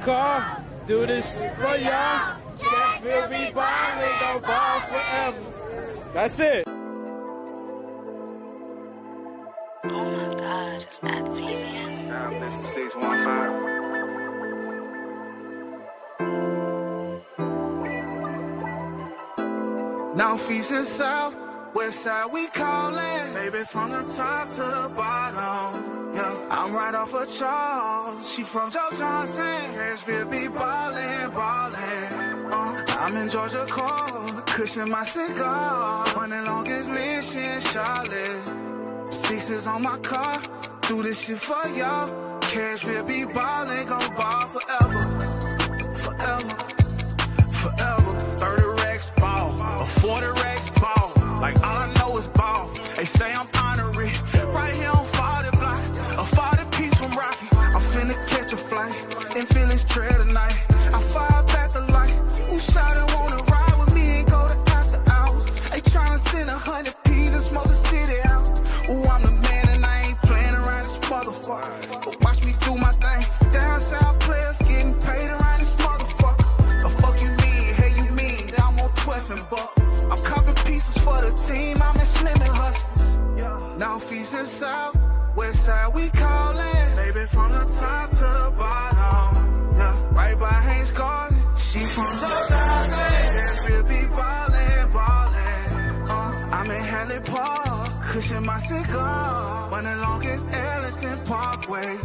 car, do this for y'all. Cats will be ballin', they gon' ball forever. That's it. Oh my God, it's that TV. Nah, Mr. 615. Now East and South, West Side we callin'. Baby from the top to the bottom. Yeah, I'm right off of Charles. She from Joe Johnson. Nashville be ballin', ballin'. I'm in Georgia Core, cushion my cigar. Running longest mission, Charlotte. Sixes on my car, do this shit for y'all. Cashville be ballin', gon' ball forever. Forever, forever. 30 racks ball, or 40 racks ball. Like all I know is ball. They say I'm honorary. Right here on 40 block, a 40 piece from Rocky. I'm finna catch a flight, and feelings trail tonight. I fire back the light. Who shot and wanna ride with me and go to after hours? They tryna send 100 P's and smoke the city out. Ooh, I'm the man and I ain't playing around this motherfucker. But watch me do my thing. Down south players getting paid around this motherfucker. The fuck you mean? Hey, you mean that I'm on 12 and buck? I'm copping pieces for the team. I'm in Slim and Hustlers. Now East and South, West Side we callin'. Baby from the top to the bottom. Yeah, right by Haynes Garden. She from the Nashville be ballin', ballin'. I'm in Hadley Park, cushion my cigar. Running longest Ellington Parkway.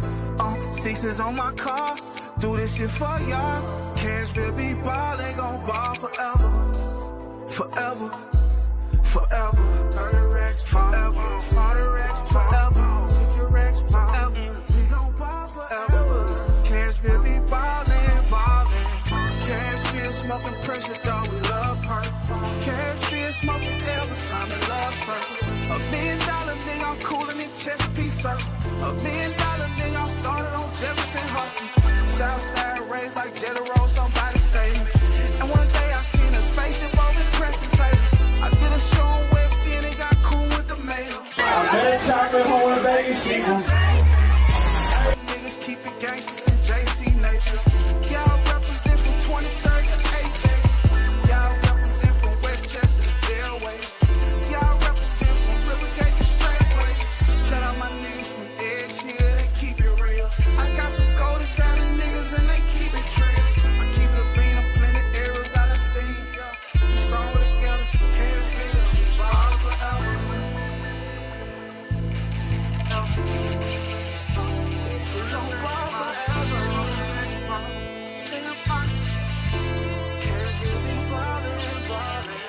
Sixes on my car, do this shit for y'all. Cashville be ballin', gon' ball forever. Forever, forever. 30 racks forever. 40 racks forever. 50 racks forever. We gon' ball forever. Cashville be ballin', ballin'. Cashville smoking pressure, dog, we love her. Cashville smoking Elvis, I'm in love circle. $1 million nigga, I'm coolin' in Chesapeake Circle. $1 million nigga, I'm started on Jefferson Hustle. Southside raised like Jelly Roll, somebody save me. And one day I seen a spaceship over Crescent Table. I did a show on West End and got cool with the mail. I met a chocolate home in Vegas, she from niggas keep it gangster from JC Nathan. Y'all represent from 23rd to AJ. Y'all represent from Westchester to Delaware. Y'all represent from Rivergate to Straightway. Shout out my niggas from Edge Hill, they keep it real. I got some golden family niggas and they keep it trill. I keep it a bean, I'm plenty arrows I done seen. We stronger together, Cashville, ball forever. We gon' ball forever. Say I'm on it. Cashville be ballin', ballin'.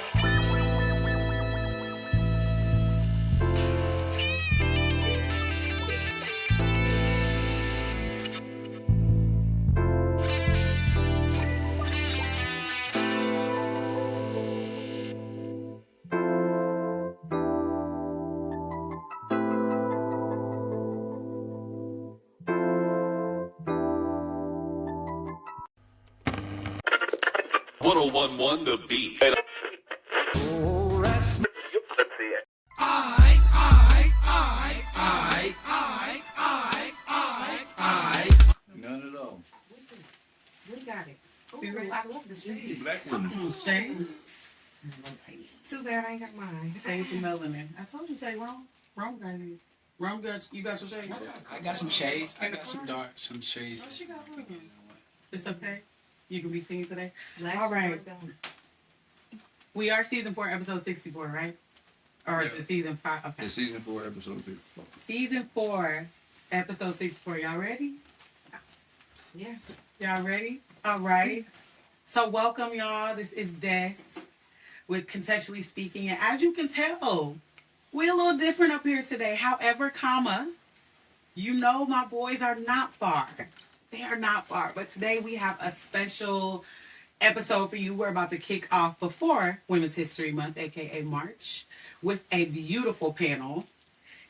The beat. None at all. We got it. I love the shade. Black women. Shade. Too bad I ain't got mine. Shade to melanin. I told you, say Rome. Rome got it. Rome got you got your shade. I got some shades. I got some dark, some shades. Oh, she got some. It's okay. You can be seen today. All right. We are season 4, episode 64, right? Or is it season 5? Okay. It's season 4, episode 64. Season 4, episode 64. Y'all ready? Yeah. Y'all ready? All right. So welcome, y'all. This is Des with Contextually Speaking. And as you can tell, we're a little different up here today. However, you know my boys are not far. They are not far. But today we have a special episode for you. We're about to kick off before Women's History Month, aka March, with a beautiful panel.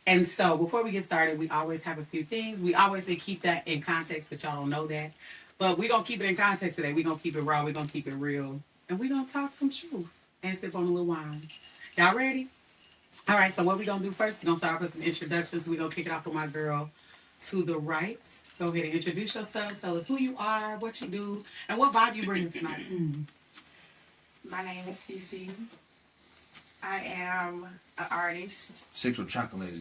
And so before we get started, we always have a few things. We always say keep that in context, but y'all don't know that. But we're going to keep it in context today. We're going to keep it raw. We're going to keep it real. And we're going to talk some truth and sip on a little wine. Y'all ready? All right, so what we're going to do first, we're going to start off with some introductions. We're going to kick it off with my girl, to the right. Go ahead and introduce yourself. Tell us who you are, what you do, and what vibe you bring tonight. My name is Cece. I am an artist. Sexual chocolate.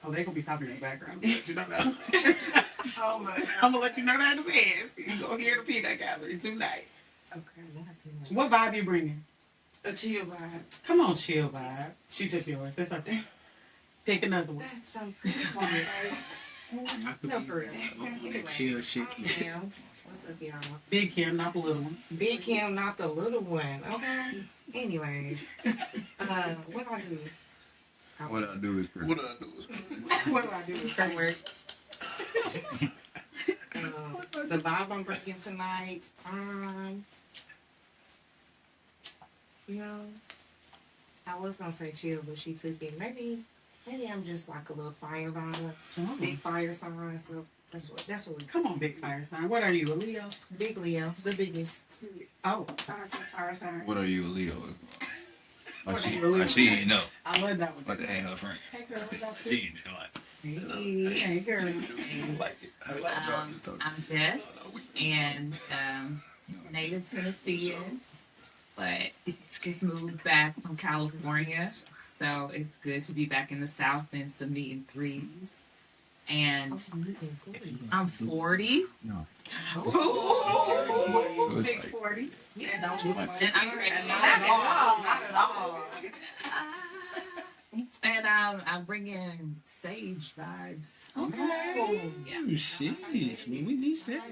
Oh, they gonna be talking in the background. You know that. Oh my God. I'm gonna let you know that in advance. You gonna hear the peanut gallery tonight. Okay. What vibe you bringing? A chill vibe. Come on, chill vibe. She took yours. That's okay. Pick another one. That's so pretty. No, for real. Anyway, Chill shit. Kim. What's up, y'all? Big Kim, not the little one. Big Kim, not the little one. Okay. Anyway, what do I do? What I do is pretty. What do I do? Framework. The vibe I'm bringing tonight, you know, I was gonna say chill, but she took it. Maybe I'm just like a little fire vibe, big fire sign. So that's what we. Come on, big fire sign. What are you, a Leo? Big Leo, the biggest. Oh, Fire sign. What are you, Leo? What are you, Like she ain't know. I love that one. But that ain't her friend. Hey girl, what's up? She ain't know. Hey girl. I'm Jess, and native Tennessean, but just moved back from California, so it's good to be back in the South and some meeting threes. And I'm 40. No. Ooh, big 40. Yeah, don't you? And I'm Not at all. And I'm bringing sage vibes. Okay. Yeah. Sheesh, man, we need that.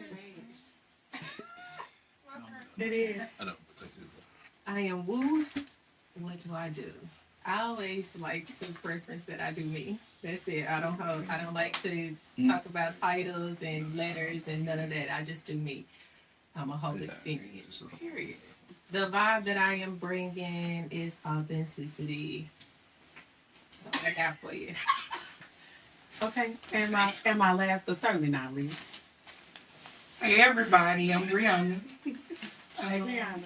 It is. I am Woo. What do I do? I always like to preference that I do me. That's it. I don't like to talk about titles and letters and none of that. I just do me. I'm a whole experience. Period. The vibe that I am bringing is authenticity. So I got for you. Okay. And my last, but certainly not least. Hey everybody, I'm Brianna. Hey, Brianna.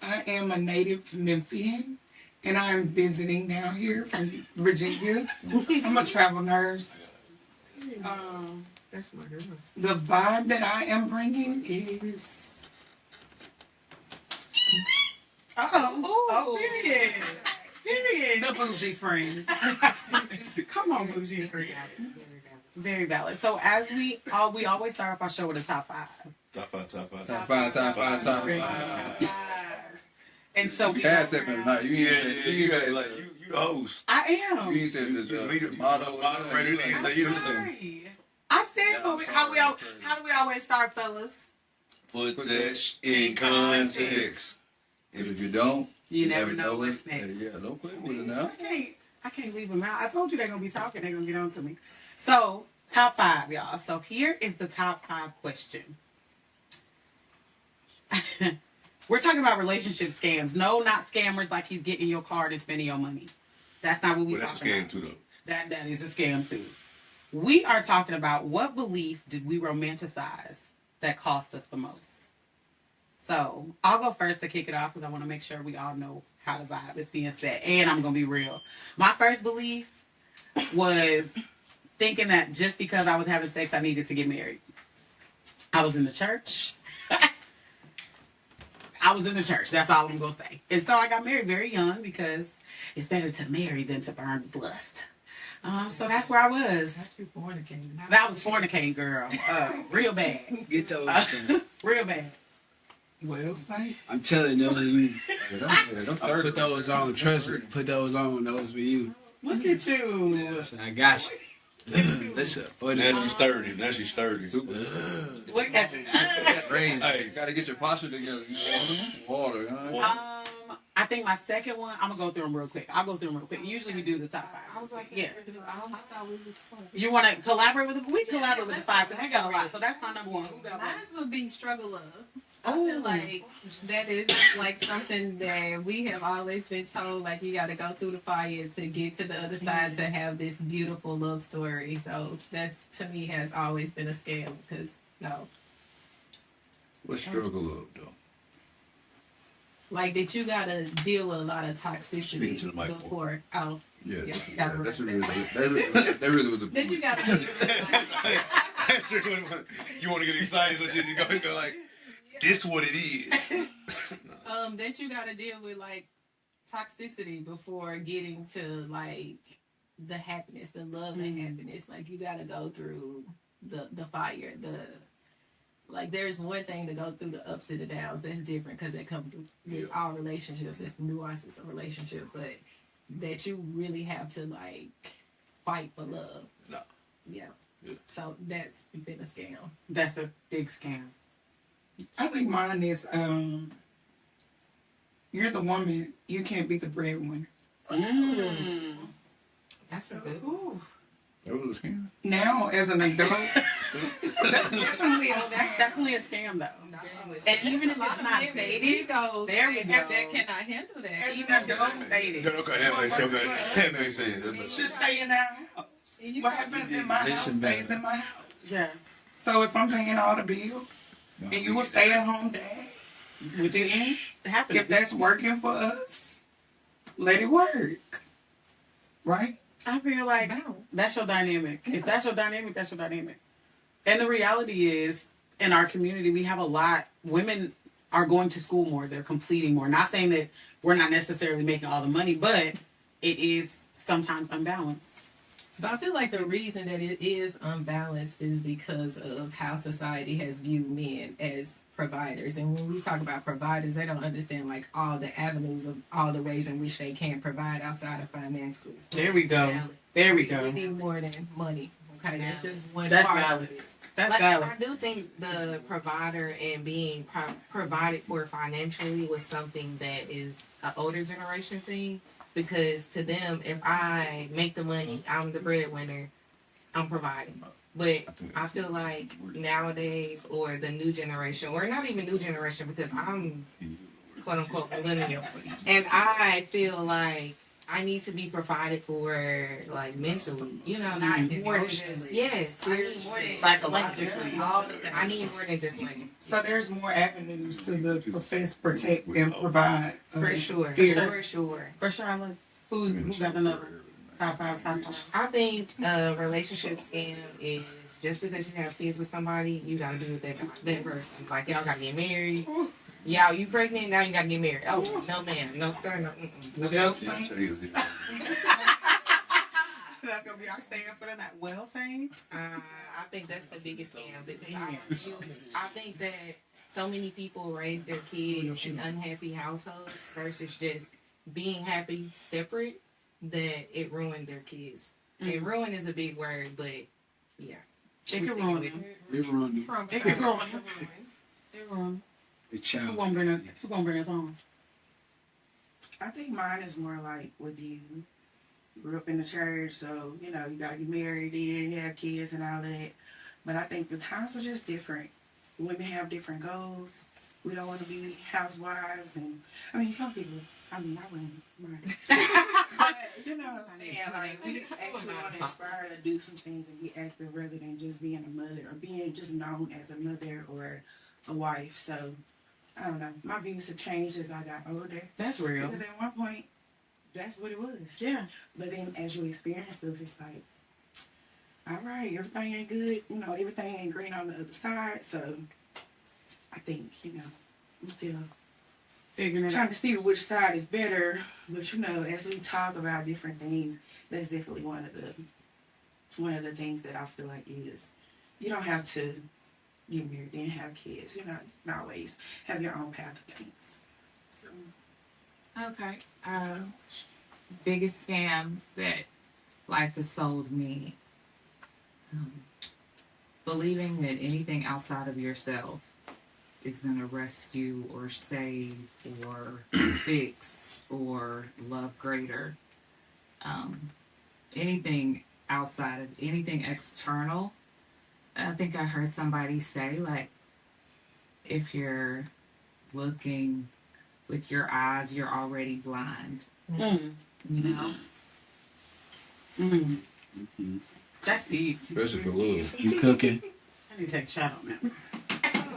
I am a native Memphian, and I'm visiting down here from Virginia. I'm a travel nurse. That's my girl. The vibe that I am bringing is Oh, period. Period. The bougie friend. Come on, bougie friend. Very valid. So as we always start off our show with a top five. Top five. Top five. And so we Cash that been night. You the host. I am. You said the moderator. Sorry. I said how do we always start, fellas? Put that in context. If you don't, You never know what's next. Yeah, don't play with it now. I can't leave them out. I told you they're gonna be talking. They're gonna get on to me. So top five, y'all. So here is the top five question. We're talking about relationship scams. No, not scammers like he's getting your card and spending your money. That's not what we're That's a talking scam about. too, though. That is a scam too. We are talking about what belief did we romanticize that cost us the most. So I'll go first to kick it off because I want to make sure we all know how the vibe is being set. And I'm going to be real. My first belief was thinking that just because I was having sex, I needed to get married. I was in the church. That's all I'm going to say. And so I got married very young because it's better to marry than to burn lust. So that's where I was. That was fornicating, girl. Real bad. Get those. Real bad. well safe. I'm telling you, I put those on. Trust me, put those on. Those for you. Look at you. Listen, I got you. Listen, Now she's sturdy. Look at you. Crazy. Hey, You gotta get your posture together. Water, huh? I think my second one, I'm going to go through them real quick. I'll go through them real quick. Usually we do the top five. I was like, Yeah. I thought we was close. You want to collaborate with us? We collaborate with the five because we got a lot. So that's my number one. Who got one? Mine would be struggle love. I feel like that is like something that we have always been told, like you got to go through the fire to get to the other side to have this beautiful love story. So that to me has always been a scam because no. What struggle up though? Like that you gotta deal with a lot of Speaking toxicity to the mic, before. Oh, Yeah, yeah, that's what that really was the then you gotta deal with You want to get excited, so you go like, this what it is. that you gotta deal with like toxicity before getting to like the happiness, the love and happiness. Like you gotta go through the fire, like there's one thing to go through the ups and the downs. That's different because it comes with all relationships. It's nuances of relationship, but that you really have to like fight for love. No. Yeah. So that's been a scam. That's a big scam. I think mine is you're the woman, you can't be the breadwinner. That's a good. That was a scam. Now, as an adult, that's definitely a That's definitely a scam, though. And even if it's not stated, there we go. That cannot handle that. Even if it's not stated. Okay, that makes sense. That makes sense. Just stay in our house. What happens in my house Listen back. stays in my house. Yeah. So if I'm paying all the bills, and you a stay-at-home dad, Which is happening. if that's working for us, let it work. Right? I feel like that's your dynamic. If that's your dynamic, that's your dynamic. And the reality is, in our community, we have a lot. Women are going to school more. They're completing more. Not saying that we're not necessarily making all the money, but it is sometimes unbalanced. But I feel like the reason that it is unbalanced is because of how society has viewed men as providers. And when we talk about providers, they don't understand like all the avenues of all the ways in which they can provide outside of financially. There we go. There we go. We need more than money. Okay, that's just one That's part valid. of it. That's Like, valid. I do think the provider and being provided for financially was something that is an older generation thing. Because to them, if I make the money, I'm the breadwinner, I'm providing. But I feel like nowadays, or the new generation, or not even new generation, because I'm quote unquote millennial, and I feel like I need to be provided for, like mentally, you know, not more than just yes, I need more than Psychologically. I need more than just money. So there's more avenues to the profess, protect, and provide. For sure, Here. for sure. For sure, I look. Who got another top five? I think relationship scam is just because you have kids with somebody, you gotta be with that person. Like y'all gotta get married. Y'all, you pregnant now? You gotta get married. Oh no, ma'am, no sir, no. What else? I'll tell you. That's gonna be our stand for the night. Well, Saints. I think that's the biggest scam because I think that so many people raise their kids in unhappy households versus just being happy separate, that it ruined their kids. And ruin is a big word, but yeah. It can ruin them. It run It can ruin them. It ruin. the child. Who gonna bring us on? I think mine is more like with you. Grew up in the church, so you know you gotta get married, you have kids and all that. But I think the times are just different. Women have different goals. We don't want to be housewives, and I mean some people. I mean, I wouldn't. Right. But you know what I'm saying? Like we actually want to aspire to do some things and be active rather than just being a mother or being just known as a mother or a wife. So I don't know. My views have changed as I got older. That's real. Because at one point, that's what it was. Yeah. But then as you experience stuff, it's like, all right, everything ain't good. You know, everything ain't green on the other side. So I think, you know, I'm still Figuring it trying out. to see which side is better. But you know, as we talk about different things, that's definitely one of the things that I feel like is you don't have to get married and have kids. You know, not always have your own path of things. So Okay. Biggest scam that life has sold me. Believing that anything outside of yourself is going to rescue or save or fix or love greater. Anything outside of anything external. I think I heard somebody say, like, if you're looking with your eyes, you're already blind. Mm. You know? Mm. Mm-hmm. That's deep. Especially for love. You cooking? I need to take a shot on that.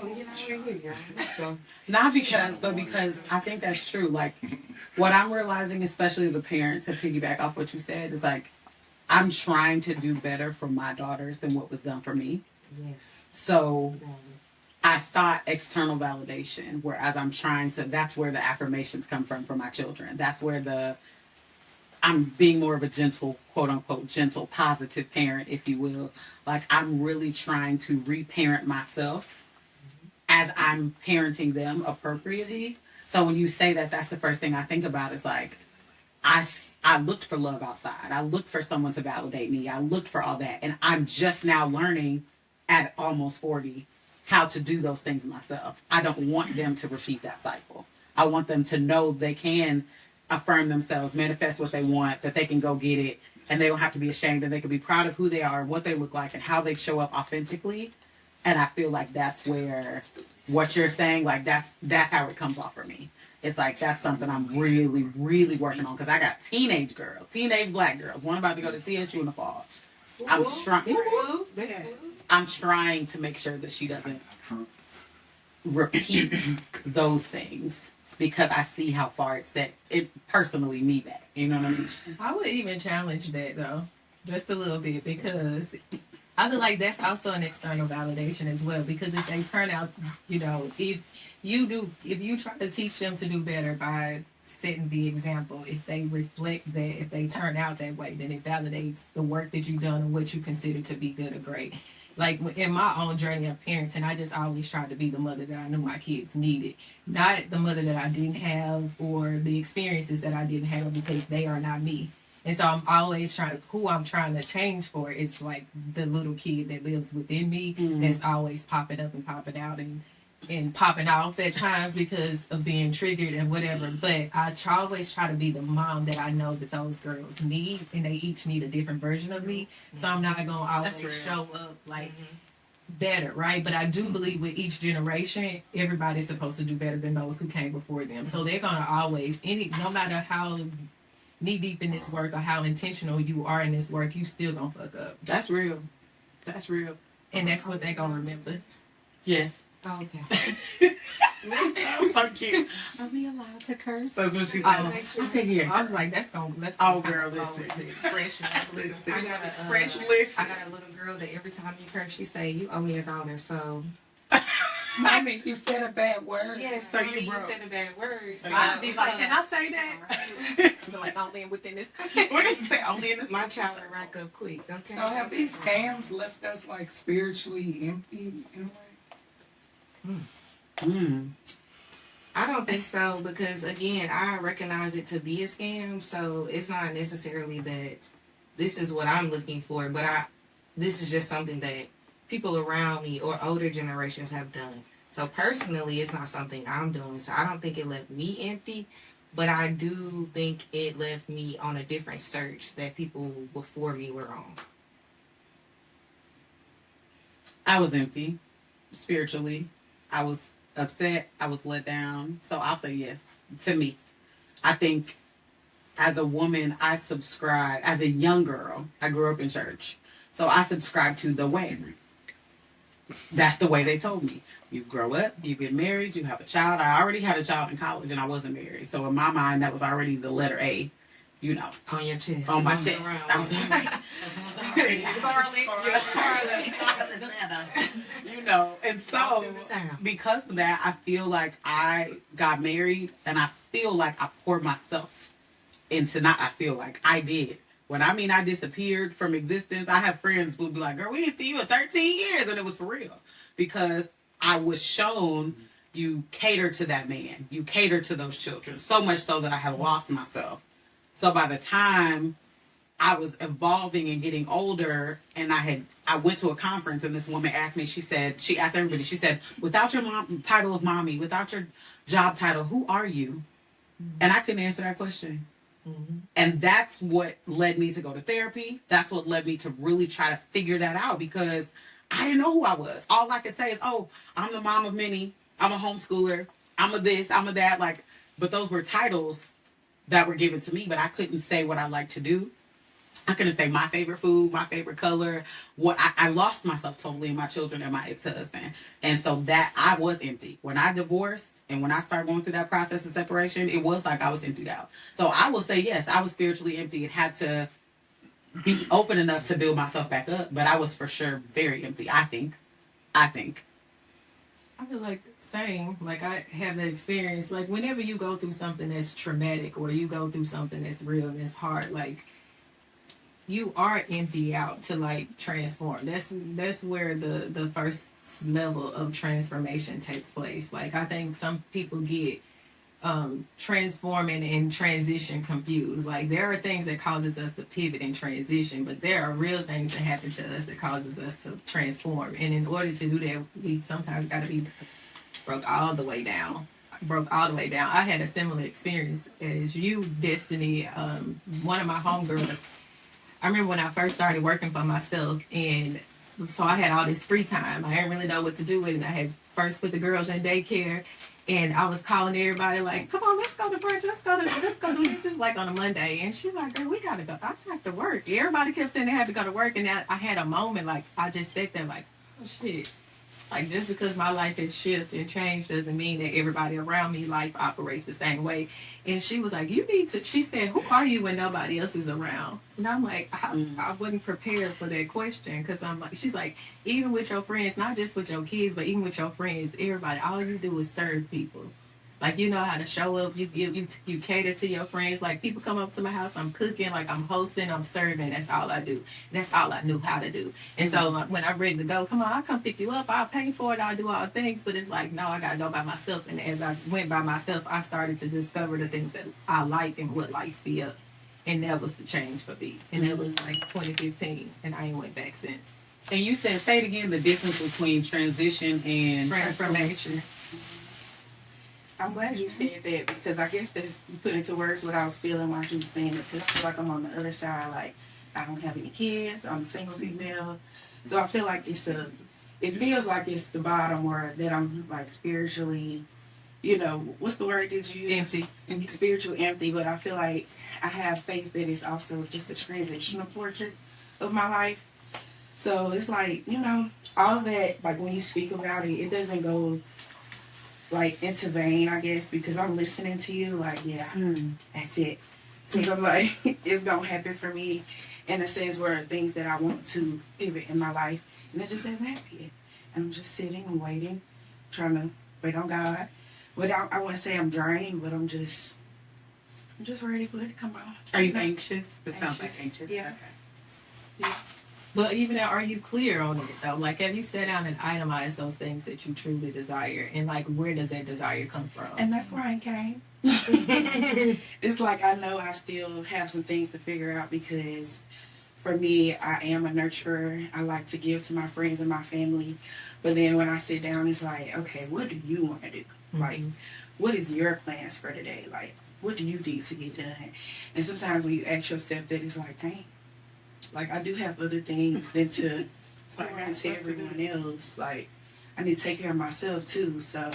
Let's go. Not because, but because I think that's true. Like, what I'm realizing, especially as a parent, to piggyback off what you said, is like, I'm trying to do better for my daughters than what was done for me. Yes. So I sought external validation, whereas I'm trying to, that's where the affirmations come from for my children. That's where I'm being more of a gentle, quote unquote, gentle, positive parent, if you will. Like, I'm really trying to reparent myself as I'm parenting them appropriately. So when you say that, that's the first thing I think about is like, I looked for love outside. I looked for someone to validate me. I looked for all that. And I'm just now learning at almost 40 how to do those things myself. I don't want them to repeat that cycle. I want them to know they can affirm themselves, manifest what they want, that they can go get it, and they don't have to be ashamed, and they can be proud of who they are, what they look like, and how they show up authentically. And I feel like that's where what you're saying, like that's how it comes off for me. It's like that's something I'm really, really working on because I got teenage black girls, one about to go to TSU in the fall. I'm trying to make sure that she doesn't repeat those things because I see how far it set it personally me back. You know what I mean? I would even challenge that though, just a little bit, because I feel like that's also an external validation as well. Because if they turn out, if you try to teach them to do better by setting the example, if they reflect that, if they turn out that way, then it validates the work that you've done and what you consider to be good or great. Like in my own journey of parenting, I just always tried to be the mother that I knew my kids needed, not the mother that I didn't have or the experiences that I didn't have because they are not me. And so I'm always who I'm trying to change for is like the little kid that lives within me that's always popping up and popping out and popping off at times because of being triggered and whatever. But I always try to be the mom that I know that those girls need, and they each need a different version of me. So I'm not going to always show up like better, right? But I do believe with each generation, everybody's supposed to do better than those who came before them. So they're going to always, no matter how knee deep in this work or how intentional you are in this work, you still gonna fuck up. That's real. That's real. And that's what they gonna remember. Yes. Oh, okay. So cute. Are we allowed to curse? That's what she said. I said here. I was like, let's girl, listen. The expression. Listen. I got a little girl that every time you curse, she say, "You owe me $1." So. Mommy, you said a bad word. Yes, so you said a bad word. So I'd be like, can I say that? Like only within this. What did you say? Only in this. My child will rack up quick. Okay. So have these scams left us like spiritually empty in a way? I don't think so because again, I recognize it to be a scam. So it's not necessarily that this is what I'm looking for, but this is just something that people around me or older generations have done. So personally, it's not something I'm doing. So I don't think it left me empty, but I do think it left me on a different search that people before me were on. I was empty spiritually. I was upset. I was let down. So I'll say yes to me. I think as a woman, I subscribe, as a young girl, I grew up in church. So I subscribe to the way. That's the way they told me. You grow up, you get married, you have a child. I already had a child in college and I wasn't married. So in my mind, that was already the letter A, On your chest. On my chest. I was like, and so because of that, I feel like I got married and I feel like I poured myself into, I did. When I mean I disappeared from existence, I have friends who would be like, girl, we didn't see you in 13 years. And it was for real. Because I was shown you cater to that man. You cater to those children. So much so that I had lost myself. So by the time I was evolving and getting older, and I went to a conference and this woman asked me, she asked everybody, she said, without your title of mommy, without your job title, who are you? And I couldn't answer that question. And that's what led me to go to therapy. That's what led me to really try to figure that out because I didn't know who I was. All I could say is, oh, I'm the mom of many. I'm a homeschooler. I'm a this, I'm a that. But those were titles that were given to me, but I couldn't say what I like to do. I couldn't say my favorite food, my favorite color. What I lost myself totally in my children and my ex-husband. And so that I was empty. When I divorced and when I started going through that process of separation, it was like I was emptied out. So I will say, yes, I was spiritually empty and had to be open enough to build myself back up. But I was for sure very empty, I think. I feel like same. Like I have that experience. Like whenever you go through something that's traumatic or you go through something that's real and it's hard, like you are empty out to like transform. That's where the first level of transformation takes place. Like I think some people get transforming and transition confused. Like there are things that causes us to pivot and transition, but there are real things that happen to us that causes us to transform. And in order to do that, we sometimes got to be broke all the way down. I had a similar experience as you, Destiny. One of my homegirls, I remember when I first started working for myself, and so I had all this free time. I didn't really know what to do with it. I had first put the girls in daycare, and I was calling everybody like, "Come on, let's go to brunch. Let's go do this." It's like on a Monday, and she's like, "Girl, we gotta go. I have to work." Everybody kept saying they had to go to work, and I had a moment like I just sat there like, "Oh shit." Like, just because my life has shifted and changed doesn't mean that everybody around me life operates the same way. And she was like, you need to, she said, who are you when nobody else is around? And I'm like, I wasn't prepared for that question. Because I'm like, she's like, even with your friends, not just with your kids, but even with your friends, everybody, all you do is serve people. Like, you know how to show up, you cater to your friends. Like, people come up to my house, I'm cooking, like I'm hosting, I'm serving. That's all I do. And that's all I knew how to do. And so when I'm ready to go, come on, I'll come pick you up, I'll pay for it, I'll do all the things. But it's like, no, I got to go by myself. And as I went by myself, I started to discover the things that I like and what lights me up. And that was the change for me. And it was like 2015, and I ain't went back since. And you said, say it again, the difference between transition and transformation. I'm glad you said that, because I guess that's, you put into words what I was feeling while you were saying it, because I feel like I'm on the other side. Like, I don't have any kids, I'm a single female, so I feel like it feels like it's the bottom, or that I'm like spiritually, you know, what's the word did you use? Empty. Spiritually empty. But I feel like I have faith that it's also just a transitional portion of my life. So it's like, you know, all of that, like when you speak about it, it doesn't go like into vain, I guess, because I'm listening to you like, yeah, that's it. Because I'm like, it's gonna happen for me in a sense where things that I want to pivot in my life, and it just hasn't happened yet. And I'm just sitting and waiting, trying to wait on God. But I wouldn't say I'm drained, but I'm just ready for it to come on. Are you anxious? It sounds like anxious. Yeah. Okay. Yeah. But even now, are you clear on it though? Like, have you sat down and itemized those things that you truly desire? And like, where does that desire come from? And that's why I came. It's like, I know I still have some things to figure out, because for me, I am a nurturer. I like to give to my friends and my family. But then when I sit down, it's like, okay, what do you want to do? Like, what is your plans for today? Like, what do you need to get done? And sometimes when you ask yourself that, it's like, dang. Like, I do have other things than to around to everyone else. Like, I need to take care of myself, too. So,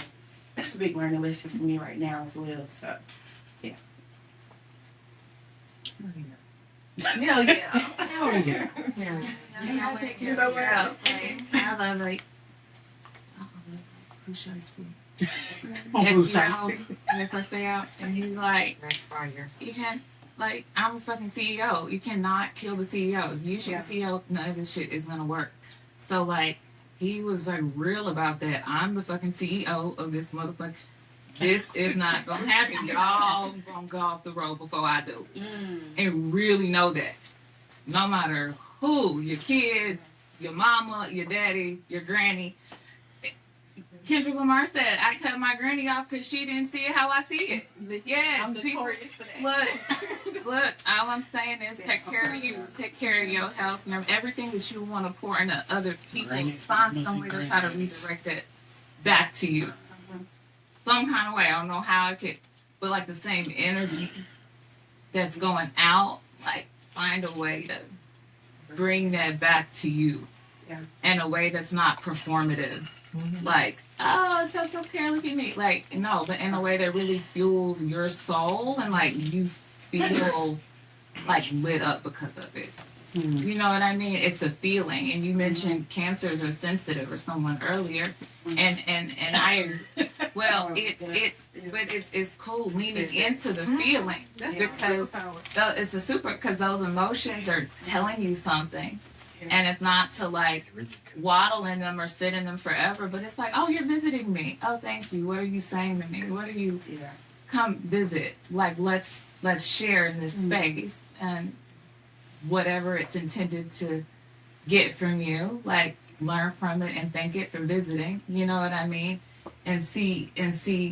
that's a big learning lesson for me right now as well. So, yeah. Hell yeah. Hell yeah. You gotta take care of yourself. I love, like, who should I see? Your first day out, and he's like, That's fire. you can't, like, I'm a fucking CEO. You cannot kill the CEO. If you shoot the CEO, none of this shit is gonna work. So, like, he was like real about that. I'm the fucking CEO of this motherfucker. This is not gonna happen. Y'all gonna go off the road before I do. And really know that. No matter who, your kids, your mama, your daddy, your granny. Kendrick Lamar said, I cut my granny off because she didn't see it how I see it. Yes, I'm people, notorious for that. look, all I'm saying is take care of you, take care of your health, and everything that you want to pour into other people. Find some way to try to redirect it back to you. Some kind of way. I don't know how it could, but like the same energy that's going out, like find a way to bring that back to you in a way that's not performative. Like, oh, it's so care, look at me. Like, no, but in a way that really fuels your soul, and like you feel like lit up because of it. You know what I mean? It's a feeling. And you mentioned cancers are sensitive or someone earlier. And I, well, it's cool leaning into the feeling because it's a super, because those emotions are telling you something. And it's not to like waddle in them or sit in them forever, but it's like, oh, you're visiting me. Oh, thank you. What are you saying to me? What are you, come visit. Like, let's share in this space. And whatever it's intended to get from you, like learn from it and thank it for visiting, you know what I mean? And see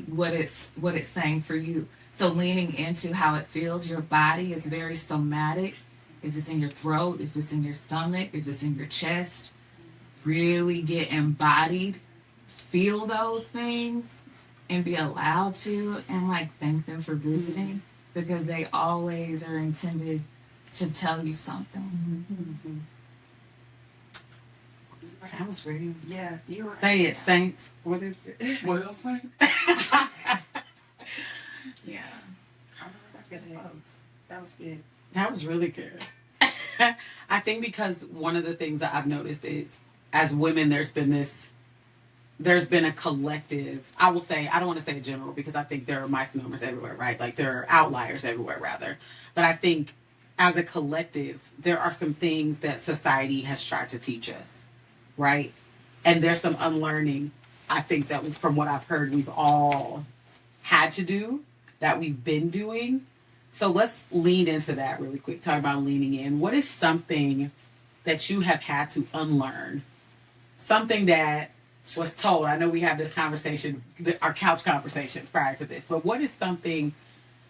what it's saying for you. So leaning into how it feels, your body is very somatic. If it's in your throat, if it's in your stomach, if it's in your chest, really get embodied, feel those things and be allowed to, and like thank them for visiting, because they always are intended to tell you something. That was great. Yeah, you were. Say it, Saints. What is it? Well, Saints. Yeah. That was good. That was really good. I think because one of the things that I've noticed is, as women, there's been a collective, I will say, I don't want to say a general because I think there are mice numbers everywhere, right? Like there are outliers everywhere, rather. But I think as a collective, there are some things that society has tried to teach us, right? And there's some unlearning, I think, that from what I've heard, we've all had to do, that we've been doing. So let's lean into that really quick, talk about leaning in. What is something that you have had to unlearn? Something that was told, I know we have this conversation, our couch conversations prior to this, but what is something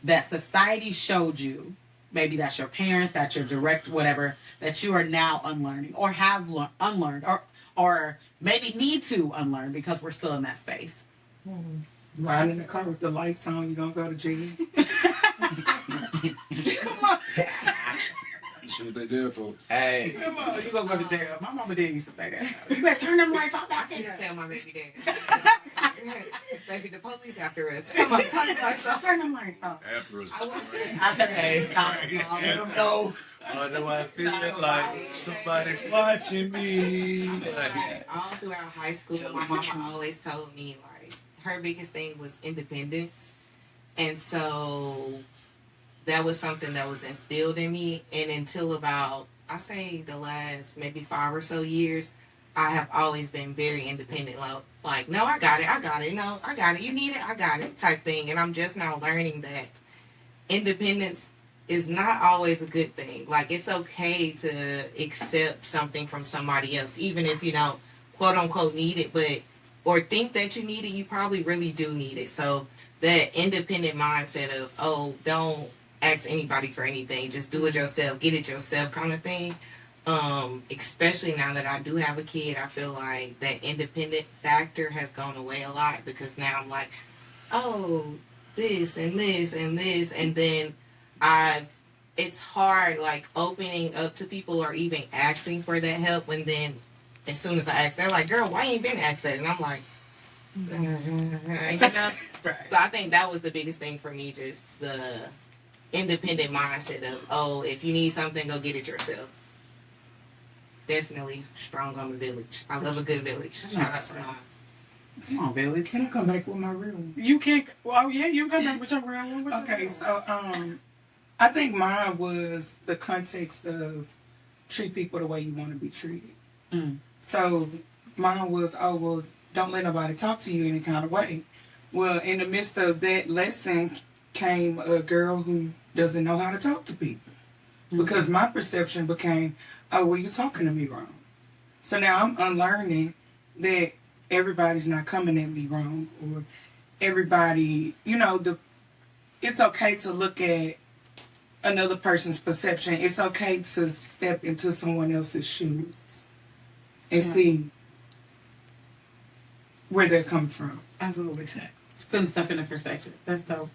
that society showed you, maybe that's your parents, that's your direct whatever, that you are now unlearning or have unlearned or maybe need to unlearn because we're still in that space? Riding in the car with the lights on, you gonna go to jail? Come on. That's what they there for. Hey. Come on, you gonna go to jail. My mama did used to say that. You better turn them lights off. I didn't tell my baby dad. Baby, the police after us. Come on, turn the lights off. Turn them lights off. After us. I wouldn't say Hey. Let them know. I know I feel like somebody's watching me. all throughout high school, my mama always told me, like, her biggest thing was independence. And so that was something that was instilled in me. And until about, I say the last maybe 5 or so years, I have always been very independent. Like, no, I got it. No, I got it. You need it, I got it type thing. And I'm just now learning that independence is not always a good thing. Like, it's okay to accept something from somebody else, even if you don't quote unquote need it, but or think that you need it, you probably really do need it. So that independent mindset of, oh, don't ask anybody for anything, just do it yourself, get it yourself kind of thing. Especially now that I do have a kid, I feel like that independent factor has gone away a lot, because now I'm like, oh, this and this and this, and then it's hard like opening up to people or even asking for that help, when then as soon as I ask, they're like, girl, why you ain't been asked that? And I'm like, you know? So I think that was the biggest thing for me, just the independent mindset of, oh, if you need something, go get it yourself. Definitely strong on the village. I love a good village. Shout out to mom. Come on, Billy. Can I come back with my real one? You can't. Well, yeah, you come back with your real one. Okay, so I think mine was the context of treat people the way you want to be treated. So mine was, oh, well, don't let nobody talk to you any kind of way. Well, in the midst of that lesson came a girl who doesn't know how to talk to people. Because my perception became, oh, well, you're talking to me wrong. So now I'm unlearning that everybody's not coming at me wrong, or everybody, you know, it's okay to look at another person's perception. It's okay to step into someone else's shoes and see where they're coming from. Absolutely. It's putting stuff into perspective. That's dope.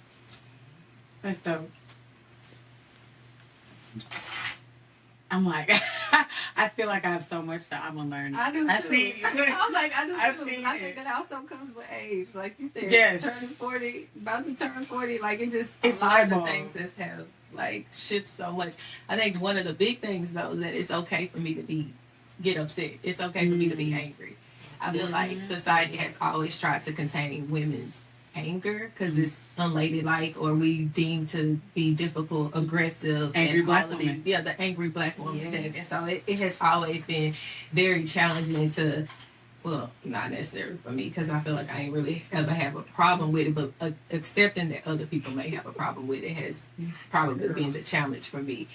That's dope. I'm like, I feel like I have so much that I'm unlearning. I do too. I see. I'm like, I do I've too. seen I it. think that also comes with age. Like you said, Yes. turning 40, about to turn 40, like it just, It's lots of eyeballs. things just have like shift so much. I think one of the big things though that it's okay for me to get upset. It's okay for me to be angry. I feel like society has always tried to contain women's anger because it's unladylike, or we deem to be difficult, aggressive, Angry and black all of woman. these. Yeah, the angry black woman Yes. thing. And so it has always been very challenging to, well, not necessarily for me because I feel like I ain't really ever have a problem with it, but accepting that other people may have a problem with it has probably been the challenge for me.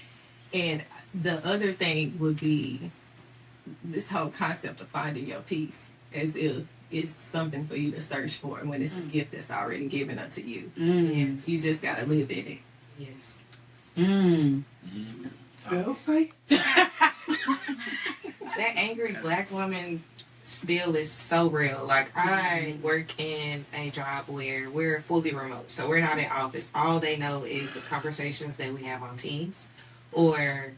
And the other thing would be this whole concept of finding your peace, as if it's something for you to search for when it's a gift that's already given unto you. Yes. You just gotta live in it. Yes. I'll say. That angry black woman spill is so real. Like, I work in a job where we're fully remote, so we're not in office. All they know is the conversations that we have on Teams, or,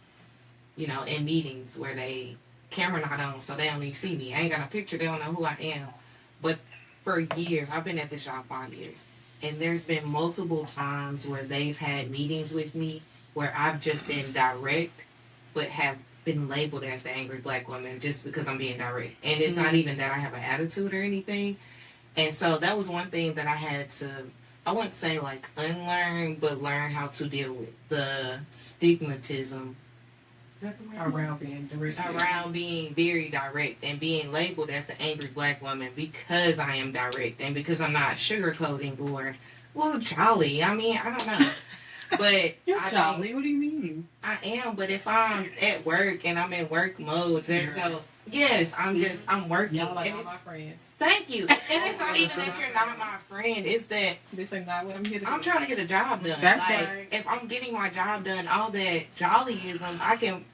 you know, in meetings where they camera not on, so they don't even see me. I ain't got a picture, they don't know who I am. But for years, I've been at this job 5 years, and there's been multiple times where they've had meetings with me where I've just been direct, but have been labeled as the angry black woman just because I'm being direct. And it's not even that I have an attitude or anything. And so that was one thing that I had to, I wouldn't say like unlearn, but learn how to deal with the stigmatism Around being direct. around being very direct and being labeled as the angry black woman because I am direct and because I'm not sugarcoating or, well, jolly. I mean, I don't know. But You're I jolly. think What do you mean? I am, but if I'm at work and I'm in work mode, there's no, yes, I'm working. Y'all like And all it's- my friends. thank you. And it's not even that you're not my friend. It's that This ain't not what I'm here to do. I'm trying to get a job done. That's like, right. if I'm getting my job done, all that jollyism, I can.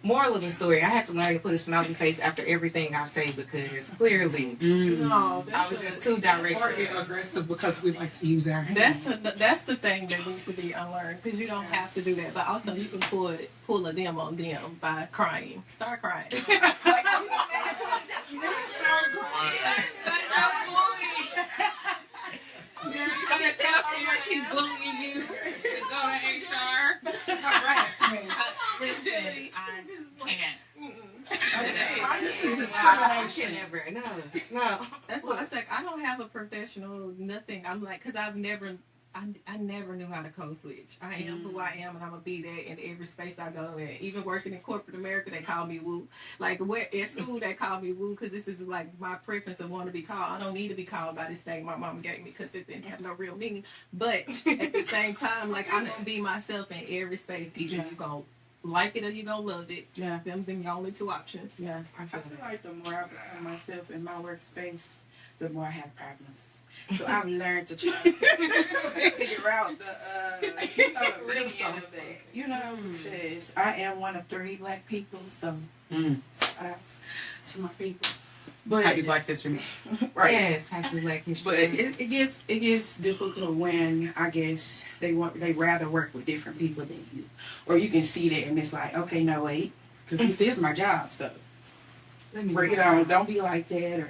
Moral of the story, I have to learn to put a smiley face after everything I say because clearly No, I was just too direct. Or get aggressive because we like to use our hands. That's the thing that needs to be unlearned, because you don't have to do that, but also you can pull a them on them by crying. Start crying. Like, you You're gonna tell her she's bullying you to go to HR. This is harassment. Listen, I can't. This is I discrimination. never, no. That's why I said I don't have a professional nothing. I'm like, because I never knew how to code switch. I am who I am, and I'm gonna be that in every space I go in. Even working in corporate America, they call me woo. Like at school, they call me woo because this is like my preference of want to be called. I don't need to be called by this thing my mom gave me because it didn't have no real meaning. But at the same time, like, I'm gonna be myself in every space. Either you gonna like it or you gonna love it. Yeah. Them your only two options. Yeah. I feel like the more I become myself in my workspace, the more I have problems. So I've learned to try to figure out the real stuff. You know, because I am one of 3 black people, so to my people. But Happy Black History Month. Right. Yes, happy Black History. But it gets difficult when I guess they rather work with different people than you, or you can see that and it's like, okay, no wait, because this is my job, so bring it on. Don't be like that, or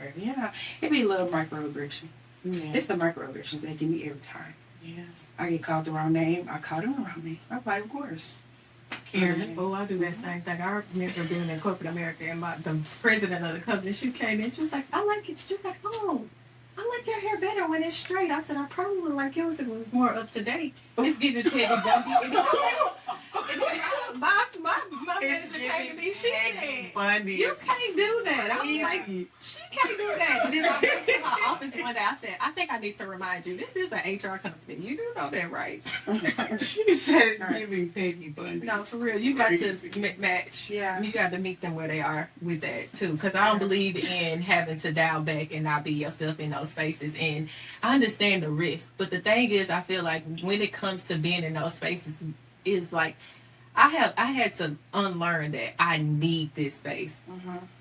it be a little microaggression. Yeah. It's the microaggressions that get me every time. Yeah, I get called the wrong name. I call them the wrong name. I'm like, of course. Karen. Oh, I do that same thing. I remember being in corporate America, and the president of the company, she came in, she was like, I like it. She's like, oh, I like your hair better when it's straight. I said, I probably like yours if it was more up to date. It's giving Peggy Bundy. My manager came to me, she said, Funny. you can't do that. I was like, she can't do that. And then I went to my office one day, I said, I think I need to remind you, this is an HR company. You do know that, right? She said it's giving Peggy Bundy. No, for real. You got to match. Yeah. You got to meet them where they are with that, too. Because I don't believe in having to dial back and not be yourself in those spaces. And I understand the risk. But the thing is, I feel like when it comes to being in those spaces, is like, I had to unlearn that I need this space.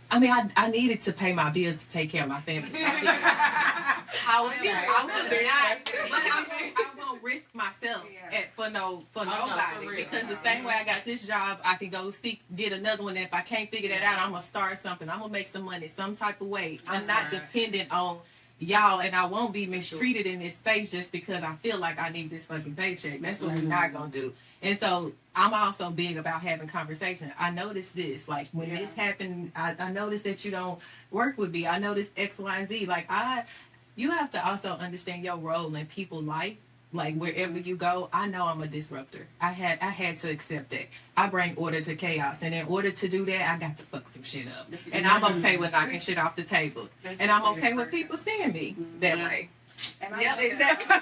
I mean, I needed to pay my bills to take care of my family. However, I would not, but I won't risk myself for nobody, because the same way I got this job, I can go get another one. And if I can't figure that out, I'm gonna start something. I'm gonna make some money some type of way. I'm not dependent on y'all, and I won't be mistreated in this space just because I feel like I need this fucking paycheck. That's what we're not gonna do. And so I'm also big about having conversation. I noticed this, like when this happened, I noticed that you don't work with me. I noticed X, Y, and Z. Like you have to also understand your role in people's life. Like wherever you go, I know I'm a disruptor. I had to accept that. I bring order to chaos, and in order to do that, I got to fuck some shit up. And I'm okay with knocking shit off the table. And I'm okay with people seeing me that way. And exactly.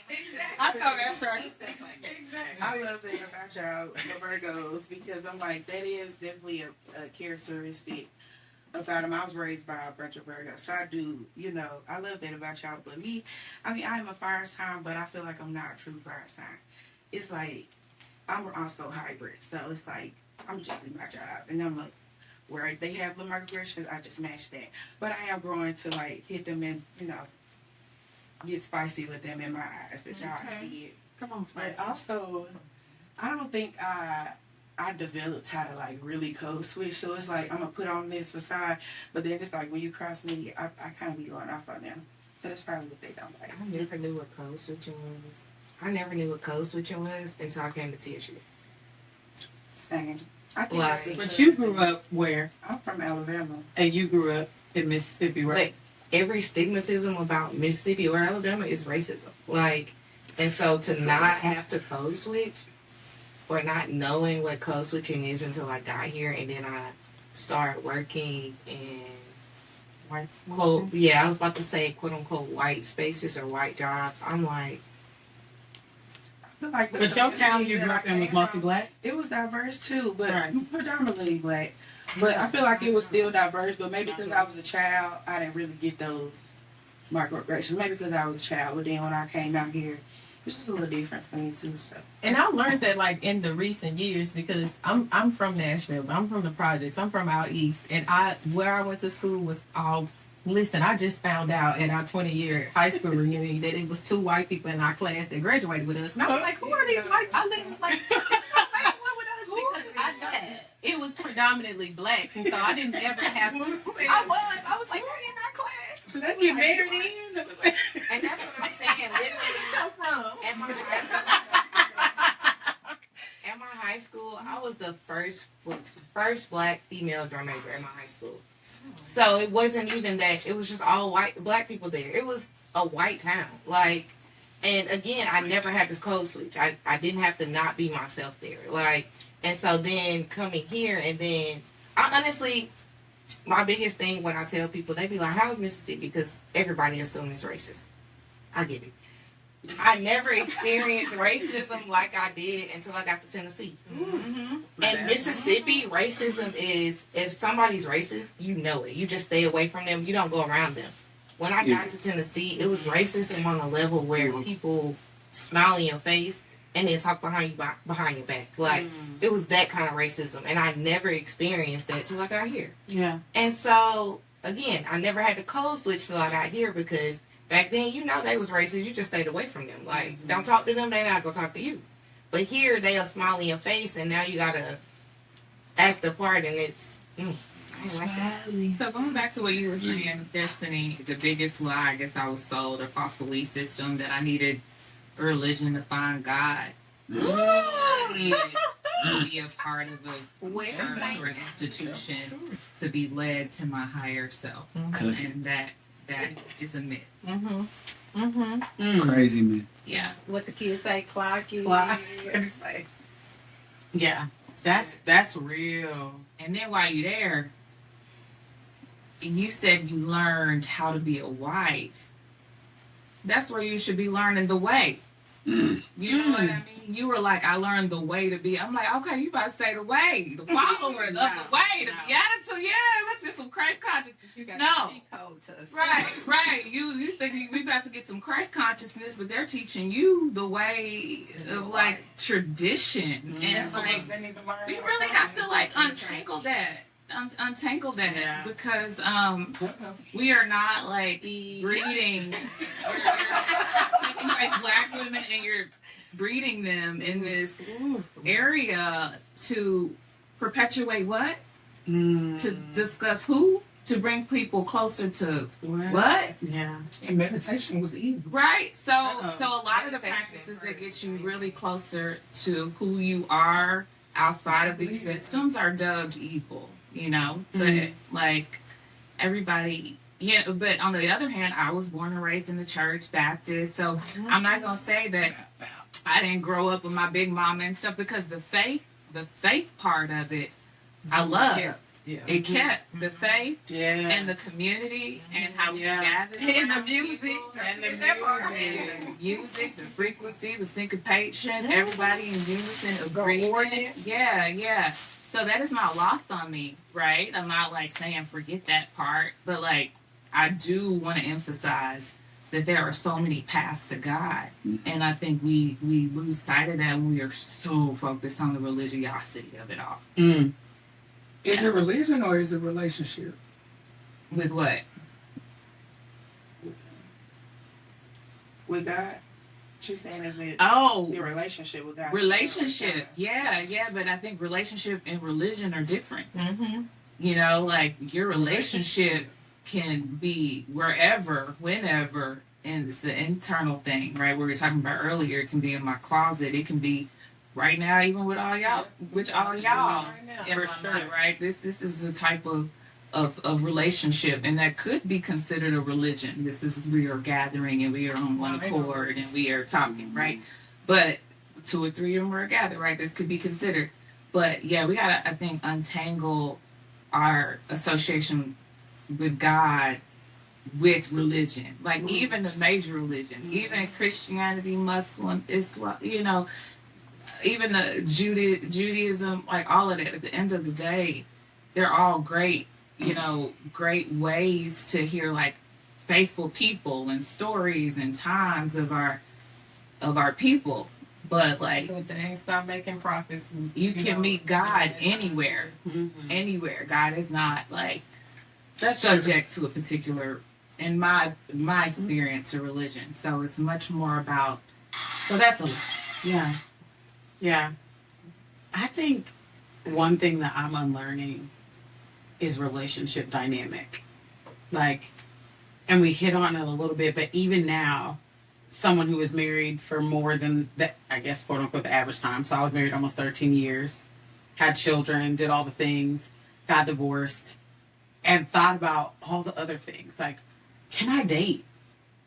Exactly. I know that's right. Exactly. I love that about y'all, the Virgos, because I'm like, that is definitely a characteristic about them. I was raised by a bunch of Virgos, so I do, I love that about y'all. But me, I mean, I'm a fire sign, but I feel like I'm not a true fire sign. It's like, I'm also hybrid, so it's like, I'm just in my job, and I'm like, where they have the microaggressions, I just match that. But I am growing to like hit them and, get spicy with them in my eyes, that y'all see it. Come on, spicy. But also, I don't think I developed how to like really code switch. So it's like I'm gonna put on this facade, but then it's like when you cross me, I kind of be going off on them. So that's probably what they don't like. I never knew what code switching was. I never knew what code switching was until I came to TSU. Same. I think that's just But you grew up where? I'm from Alabama. And you grew up in Mississippi, right? But every stigmatism about Mississippi or Alabama is racism. Like, and so to not have to code switch or not knowing what code switching is until I got here, and then I started working in quote, I was about to say quote unquote white spaces or white jobs. I'm like, but your town you grew up in was mostly black? It was diverse too, but predominantly black. But I feel like it was still diverse, but maybe because I was a child, I didn't really get those microaggressions. Maybe because I was a child, but then when I came out here, it's just a little different for me too. So. And I learned that like in the recent years because I'm from Nashville, I'm from the projects, I'm from out east, and where I went to school was all. Listen, I just found out at our 20-year high school reunion that it was 2 white people in our class that graduated with us, and I was like, "Who are these white?" I was like, "What with us?" Because I know it was predominantly blacks, and so I didn't ever have to. I was like, "We're in our class." Let's get married in. And that's what I'm saying. Literally, at my high school, I was the first black female drum major in my high school. So it wasn't even that. It was just all black people there. It was a white town. Like, and again, I never had this code switch. I didn't have to not be myself there. Like, and so then coming here, and then I honestly, my biggest thing when I tell people, they be like, "How's Mississippi?" Because everybody assumes it's racist. I get it. I never experienced racism like I did until I got to Tennessee. Mm-hmm. And Mississippi, racism is, if somebody's racist, you know it. You just stay away from them. You don't go around them. When I got to Tennessee, it was racism on a level where people smile in your face and then talk behind your back. Like, it was that kind of racism. And I never experienced that till I got here. Yeah. And so, again, I never had to code switch till I got here because back then, they was racist. You just stayed away from them. Like, don't talk to them. They not gonna talk to you. But here, they'll smile in your face, and now you gotta act the part, and it's. So going back to what you were saying, Destiny, the biggest lie I guess I was sold, a false belief system that I needed a religion to find God. I needed to be a part of a church or institution to be led to my higher self, and that is a myth. Crazy myth. Yeah. What the kids say, clocky. Yeah. That's real. And then while you're there, you said you learned how to be a wife. That's where you should be learning the way. You know what I mean? You were like, I learned the way to be. I'm like, okay, you about to say the way, the follower of the way, the attitude. Yeah, let's get some Christ consciousness. You got no, cheat code to us. right. You think we about to get some Christ consciousness, but they're teaching you the way of like tradition, and like we really have to like untangle that. Because we are not like breeding taking like black women and you're breeding them in this area to perpetuate what? To discuss who? to bring people closer to what? Yeah. And meditation was easy. Right. So a lot of the practices that get you really closer to who you are outside of these systems are dubbed evil, you know? But like everybody, yeah, but on the other hand, I was born and raised in the church, Baptist, so I'm not going to say that I didn't grow up with my big mama and stuff, because the faith part of it, I love. It kept the faith and the community and how we gathered And the music. and the music, the frequency, the syncopation, everybody in unison, agreement. Yeah. So that is not lost on me, right? I'm not like saying forget that part, but like I do want to emphasize that there are so many paths to God, and I think we lose sight of that when we are so focused on the religiosity of it all. Is it religion or is it relationship? With what? With God? She's saying is it your relationship with God? Relationship, yeah, but I think relationship and religion are different. You know, like your relationship can be wherever, whenever, and it's an internal thing, right? We were talking about earlier, it can be in my closet, it can be right now, even with all y'all, for sure, right? This is a type of relationship, and that could be considered a religion. This is, we are gathering and we are on one accord and we are talking, right? But 2 or 3 of them are gathered, right? This could be considered. But yeah, we gotta, I think, untangle our association with God with religion, like even the major religion, even Christianity, Muslim, Islam, you know, even the Judaism, like all of that. At the end of the day, they're all great, you know, great ways to hear like faithful people and stories and times of our people. But like, they ain't stop making profits. You can meet God anywhere, anywhere. God is not like subject to a particular, in my experience, a religion. So it's much more about. So that's a Yeah. I think one thing that I'm unlearning is relationship dynamic. Like, and we hit on it a little bit, but even now, someone who is married for more than that, I guess, quote unquote, the average time. So I was married almost 13 years, had children, did all the things, got divorced, and thought about all the other things. Like, can I date?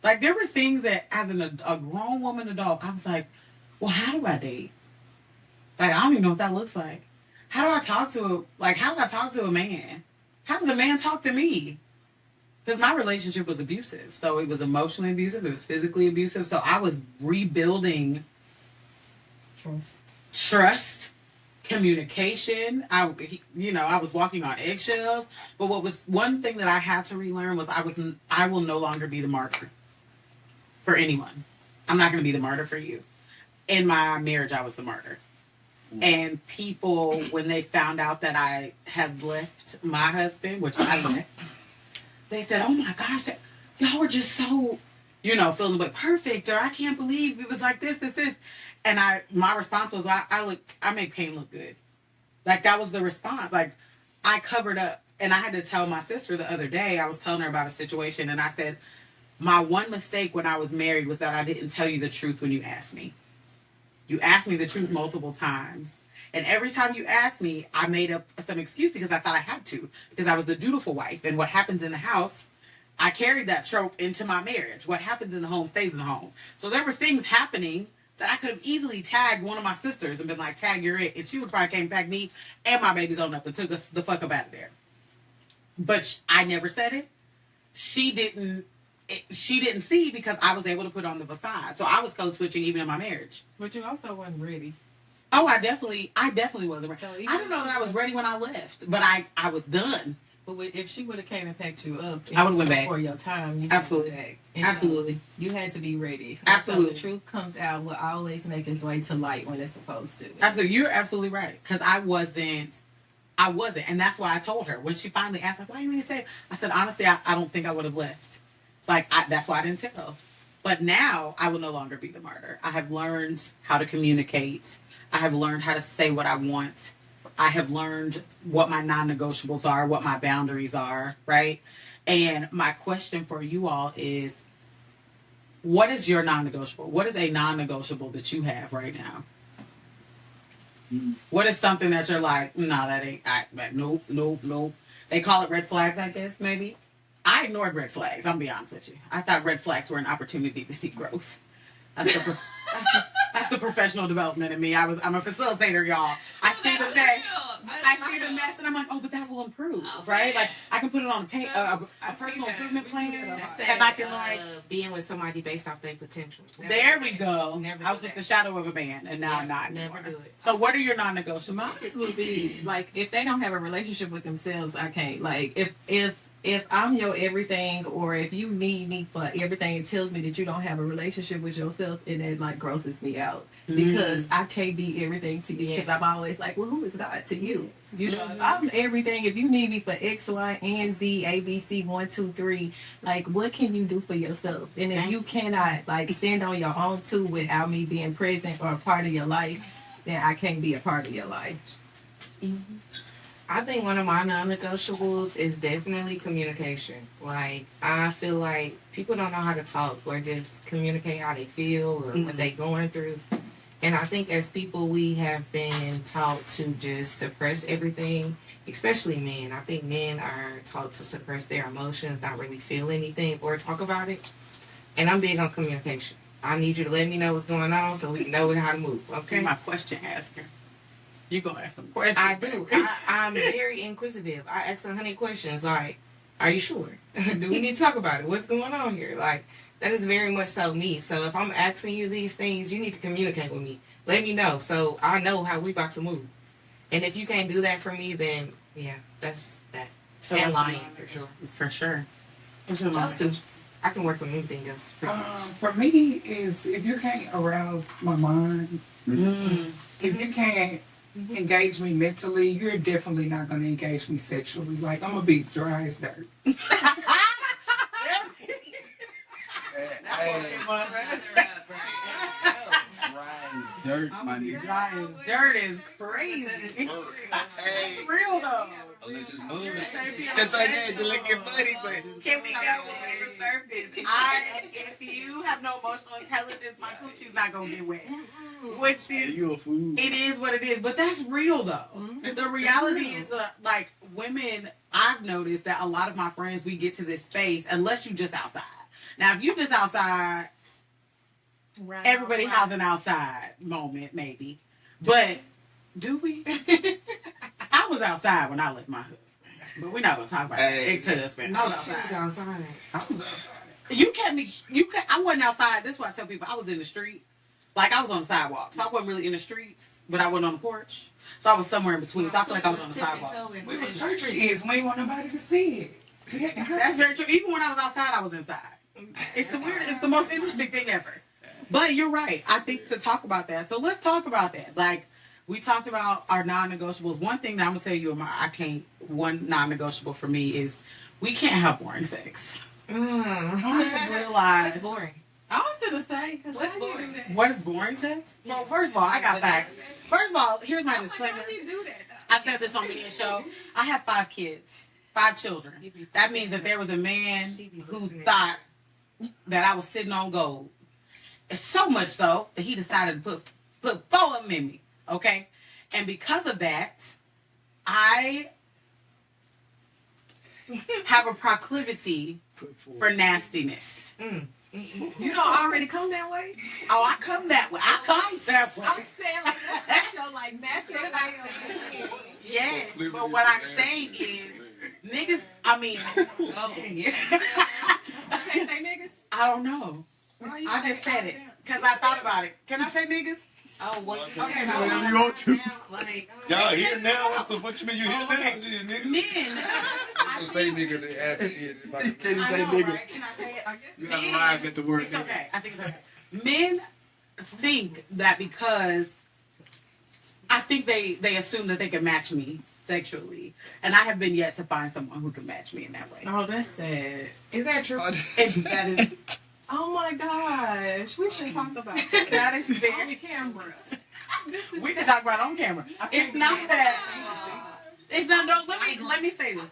Like, there were things that as a grown woman adult, I was like, well, how do I date? Like, I don't even know what that looks like. How do I talk to a man? How does a man talk to me? Because my relationship was abusive. So it was emotionally abusive. It was physically abusive. So I was rebuilding trust, communication. I was walking on eggshells. But what was one thing that I had to relearn was I will no longer be the martyr for anyone. I'm not going to be the martyr for you. In my marriage, I was the martyr. And people, when they found out that I had left my husband, which I left, they said, oh my gosh, y'all were just so, feeling like perfect, or I can't believe it was like this. And my response was, I make pain look good. Like, that was the response. Like, I covered up. And I had to tell my sister the other day, I was telling her about a situation, and I said, my one mistake when I was married was that I didn't tell you the truth when you asked me. You asked me the truth multiple times. And every time you asked me, I made up some excuse because I thought I had to. Because I was the dutiful wife. And what happens in the house, I carried that trope into my marriage. What happens in the home stays in the home. So there were things happening that I could have easily tagged one of my sisters and been like, tag, you're it. And she would probably came back me and my babies on up and took us the fuck up out of there. But I never said it. She didn't see because I was able to put on the facade. So I was code switching even in my marriage. But you also wasn't ready. Oh, I definitely wasn't ready. So I don't know that I was ready when I left, but I was done. But if she would have came and packed you up, I would have went back for your time. Absolutely, absolutely. You had to be ready. Absolutely, so the truth comes out will always make its way to light when it's supposed to. Absolutely, you're absolutely right. Because I wasn't, and that's why I told her when she finally asked, like, "Why you didn't say?" I said, honestly, I don't think I would have left. Like, that's why I didn't tell. But now I will no longer be the martyr. I have learned how to communicate. I have learned how to say what I want. I have learned what my non-negotiables are, what my boundaries are, right? And my question for you all is, what is your non-negotiable? What is a non-negotiable that you have right now? What is something that you're like, no, that ain't, nope. They call it red flags, I guess, maybe. I ignored red flags, I'm gonna be honest with you. I thought red flags were an opportunity to see growth. That's the professional development in me. I'm a facilitator, y'all. I see the mess, and I'm like, oh, but that will improve, right? Like I can put it on a personal improvement plan, and I can like being with somebody based off their potential. There we go. I was with the shadow of a man, and now I'm not. Never do it. So, what are your non-negotiables? Mine would be like if they don't have a relationship with themselves, I can't. Like if I'm your everything, or if you need me for everything, it tells me that you don't have a relationship with yourself, and it like grosses me out because I can't be everything to you. Because I'm always like, well, who is God to you? You know, if I'm everything. If you need me for X, Y, and Z, A, B, C, 1, 2, 3, like what can you do for yourself? And if you cannot like stand on your own too without me being present or a part of your life, then I can't be a part of your life. Mm-hmm. I think one of my non-negotiables is definitely communication. Like, I feel like people don't know how to talk or just communicate how they feel or what they're going through. And I think as people, we have been taught to just suppress everything, especially men. I think men are taught to suppress their emotions, not really feel anything or talk about it. And I'm big on communication. I need you to let me know what's going on so we can know how to move, okay? You're my question asker. You gonna ask them questions? I do. I'm very inquisitive. I ask 100 questions. Like, are you sure? Do we need to talk about it? What's going on here? Like, that is very much so me. So if I'm asking you these things, you need to communicate with me. Let me know so I know how we about to move. And if you can't do that for me, then yeah, that's that. So and lying for sure. For sure. Those two. I can work with anything else. For me, is if you can't arouse my mind, if you can't engage me mentally, you're definitely not going to engage me sexually. Like, I'm going to be dry as dirt. Dirt, my nigga. Dry as dirt is crazy. It's real though. Let's just move. That's why I had to look at buddy, but can we go on the surface? If you have no emotional intelligence, my coochie's not gonna get wet. Which is, you a fool. It is what it is, but that's real though. The reality is like women. I've noticed that a lot of my friends, we get to this space unless you just outside. Now, if you just outside. Right, everybody has an outside moment, maybe. But do we? I was outside when I left my husband. But we're not going to talk about ex-husband. I was outside. You kept me. I wasn't outside. That's why I tell people I was in the street. Like, I was on the sidewalk. So I wasn't really in the streets, but I wasn't on the porch. So I was somewhere in between. So I feel like I was on the sidewalk. We was church kids. We ain't want nobody to see it. That's very true. Even when I was outside, I was inside. It's the weirdest. It's the most interesting thing ever. But you're right. I think to talk about that. So let's talk about that. Like, we talked about our non-negotiables. One thing that I'm going to tell you, one non-negotiable for me is we can't have boring sex. I realize. That's boring. I was going to say, what's boring? What is boring sex? Well, first of all, I got facts. First of all, here's my disclaimer. I said this on Media Show. I have 5 kids, 5 children. That means that there was a man who thought that I was sitting on gold. It's so much so that he decided to put 4 of them in me, okay? And because of that, I have a proclivity for nastiness. You don't already come that way? Oh, I come that way. I come that way. I'm saying like that's your like natural way. Yes, but what I'm saying is, niggas. I mean, oh yeah. Can't say niggas. I don't know. I just said it because I thought about it. Can I say niggas? Oh, what? Okay, so whatever you want to. Y'all here now? What you mean you here now? Nigga? Men. I say nigga. They ask kids. Can you say nigga? Right? Can I say it? You have to arrive at the word. It's okay. I think it's okay. Men think that because I think they assume that they can match me sexually, and I have been yet to find someone who can match me in that way. Oh, that's sad. Is that true? That is. Oh my gosh, we should talk about that. That is very camera. We can talk about it on camera. It's not that. It's not. No, let me say this.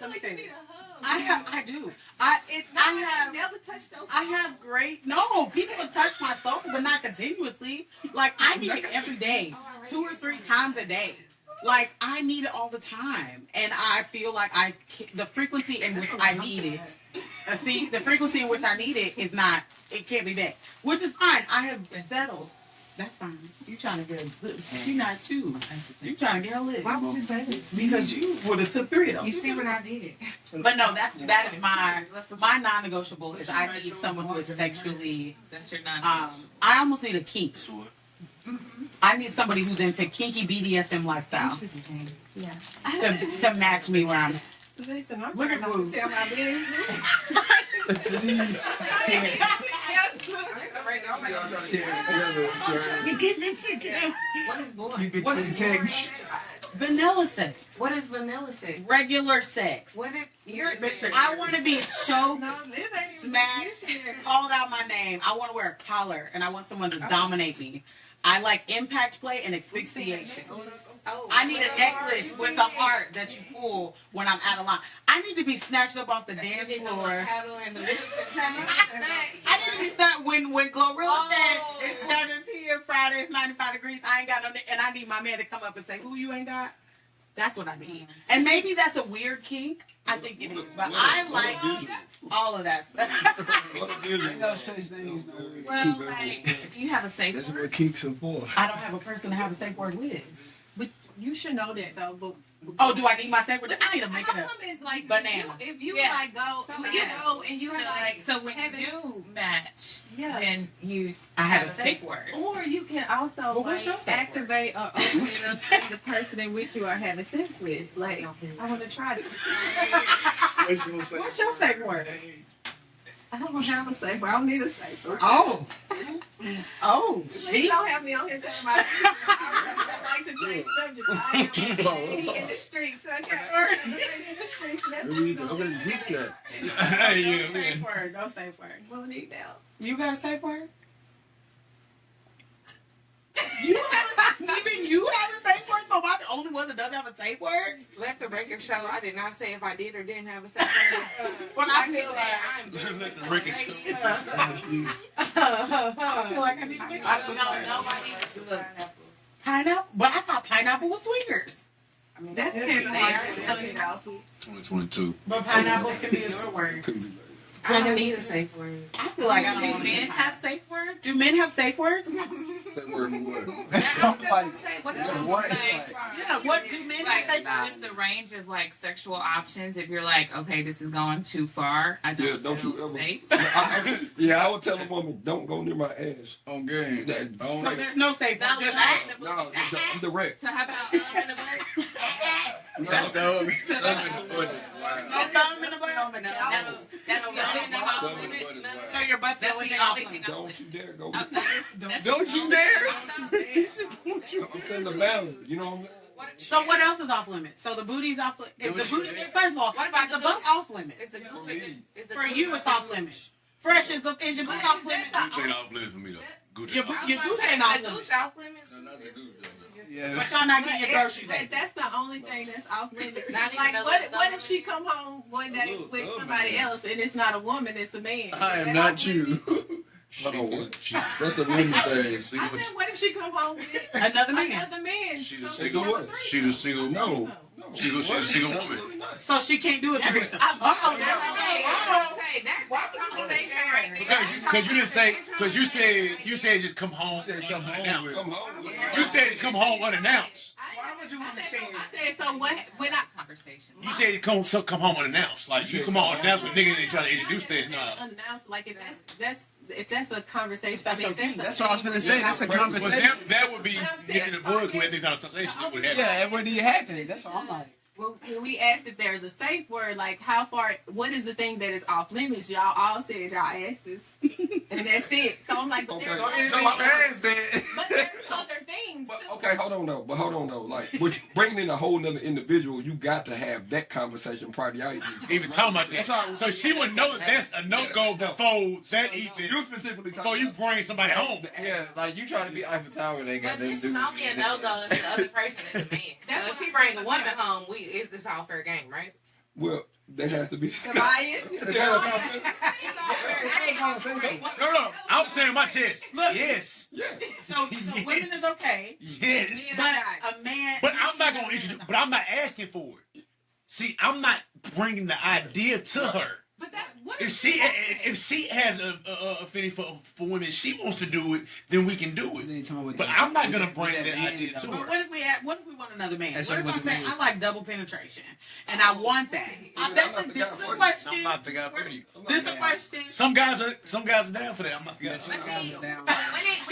I do. I have never touched those. I have great. No, people will touch my sofa, but not continuously. Like I need it every day, 2 or 3 times a day. Like I need it all the time, and I feel like the frequency in which I need it. The frequency in which I need it is not. It can't be that, which is fine. I have settled. That's fine. You trying to get a lip. You're not too. You trying to get a lip. Why would you say this? Because you would have took 3 of them. You see what I did. But no, that is my non-negotiable is I need someone who is sexually. That's your non-negotiable. I almost need a kink. I need somebody who's into kinky BDSM lifestyle. Yeah. To match me where I'm. Listen, I'm Look at trying not Blue. to tell my business. You getting it together. What is boy? Keep it What is context. Vanilla sex. What is vanilla sex? Regular sex. What it? I want to be choked, No, Liv ain't even smacked, here. called out my name. I want to wear a collar, and I want someone to dominate me. I like impact play and asphyxiation. I need a necklace with a heart that you pull when I'm out of line. I need to be snatched up off the dance floor. I need to be snatched when Glorilla said it's 7 p.m. Friday, it's 95 degrees. I ain't got no, and I need my man to come up and say, "Who you ain't got?" That's what I need. And maybe that's a weird kink. I think it is, but I like all of that stuff. Well, like, do you have a safe That's word? what kinks are for. I don't have a person to have a safe word with. But you should know that though. But Oh, do I need my safe word? I need to make it how up. come it's like Banana. If you Yeah. like go, So, when you yeah. go and you So, are like, so when you do match, yeah. then you I have have a a safe word. Or you can also Well, what's your like safe activate or open up the person in which you are having sex with. Like, I want to try this. What's your safe word? I don't have a safe word. I don't need a safe word. Oh. Oh. Please don't have me on here telling my business. I like to change subjects. I am in the streets. Okay. In the streets. That's what we gonna do. No safe word. No safe word. We'll need that. You got a safe word? You have a safe word? So am I the only one that doesn't have a safe word? Let the record show. I did not say if I did or didn't have a safe word. Well, I feel Let the record show. I feel like I need to make pineapple. But I thought pineapple was swingers. That's kind of hard to 2022. But pineapples can be a swear word. I don't need a safe word. I feel like I Do don't want men have safe words? Do men have safe words? Say word for word. Yeah, what do men have safe words? Just the range of like sexual options. If you're like, okay, this is going too far, I don't Yeah, don't feel you ever. safe. I would tell a woman, don't go near my ass. On game. So there's no safe word. Just act. No, I'm direct. So how about in the butt? That's the only. So thumb in the butt? That's the only thing off limit. So your butt's the That's only the thing off only limit. thing off Don't you dare go. limit. Don't you dare. I'm saying the balance. You know what I'm saying? So what else is off limits? So the booty's off limits. Is the booty, first of all, what about the butt off limits? It's a For you, it's off limits. Fresh is your butt off limits? Gucci ain't off limits for me though. Gucci Your off Gucci ain't off limits. off limits. No, not the Gucci though. Yeah. But y'all not getting your groceries. But that's the only thing that's off limits. Not Like, even what if she come home one day with somebody else and it's not a woman, it's a man? I am not you. That's the woman thing. I said, what if she come home with Another man. another man? She's a So single we have a woman. threesome. She's a single No. She's a single woman. So she can't do a threesome. Because you didn't say, because you said just come home unannounced. Come home. You said come home unannounced. Why would you want to change? I said, so what? When I conversation. You said come home unannounced. Like you come home unannounced when niggas ain't trying to introduce things. Nah. Unannounced, like if that's a conversation. I mean, That's what I was gonna say. That's a Well, conversation. that would be making the bug who had this kind of sensation that would happen. Yeah, it wouldn't even happen. That's what I'm like. Well, when we asked if there's a safe word, like how far, what is the thing that is off limits? Y'all all said y'all asses, and that's it. So I'm like, but there's So other anything- but there's other things. But, too. okay, hold on though. Like, with bringing in a whole nother individual, you got to have that conversation prior to y'all even talking about that. So she would know that that's a no-go before that even. You specifically before you bring somebody home. Yeah, like you trying to be Eiffel Tower, they got But nothing this to do is with only a no-go if the other person is a man. So if she bring a woman home, it's all fair game, right? Well, that has to be. Tobias, It's No, I'm saying my chest. Look, Yes. Yeah. So women is okay. Yes. But a man. But I'm not gonna introduce. But I'm not asking for it. See, I'm not bringing the idea to her. But that what If she has a affinity for women, she wants to do it, then we can do it. But I'm not gonna bring that idea to But her. what if we want another man? That's What if what I you say mean. I like double penetration and I want that? This is a question. I'm not the guy for you. This is a question. Some guys are down for that. I'm not the guy.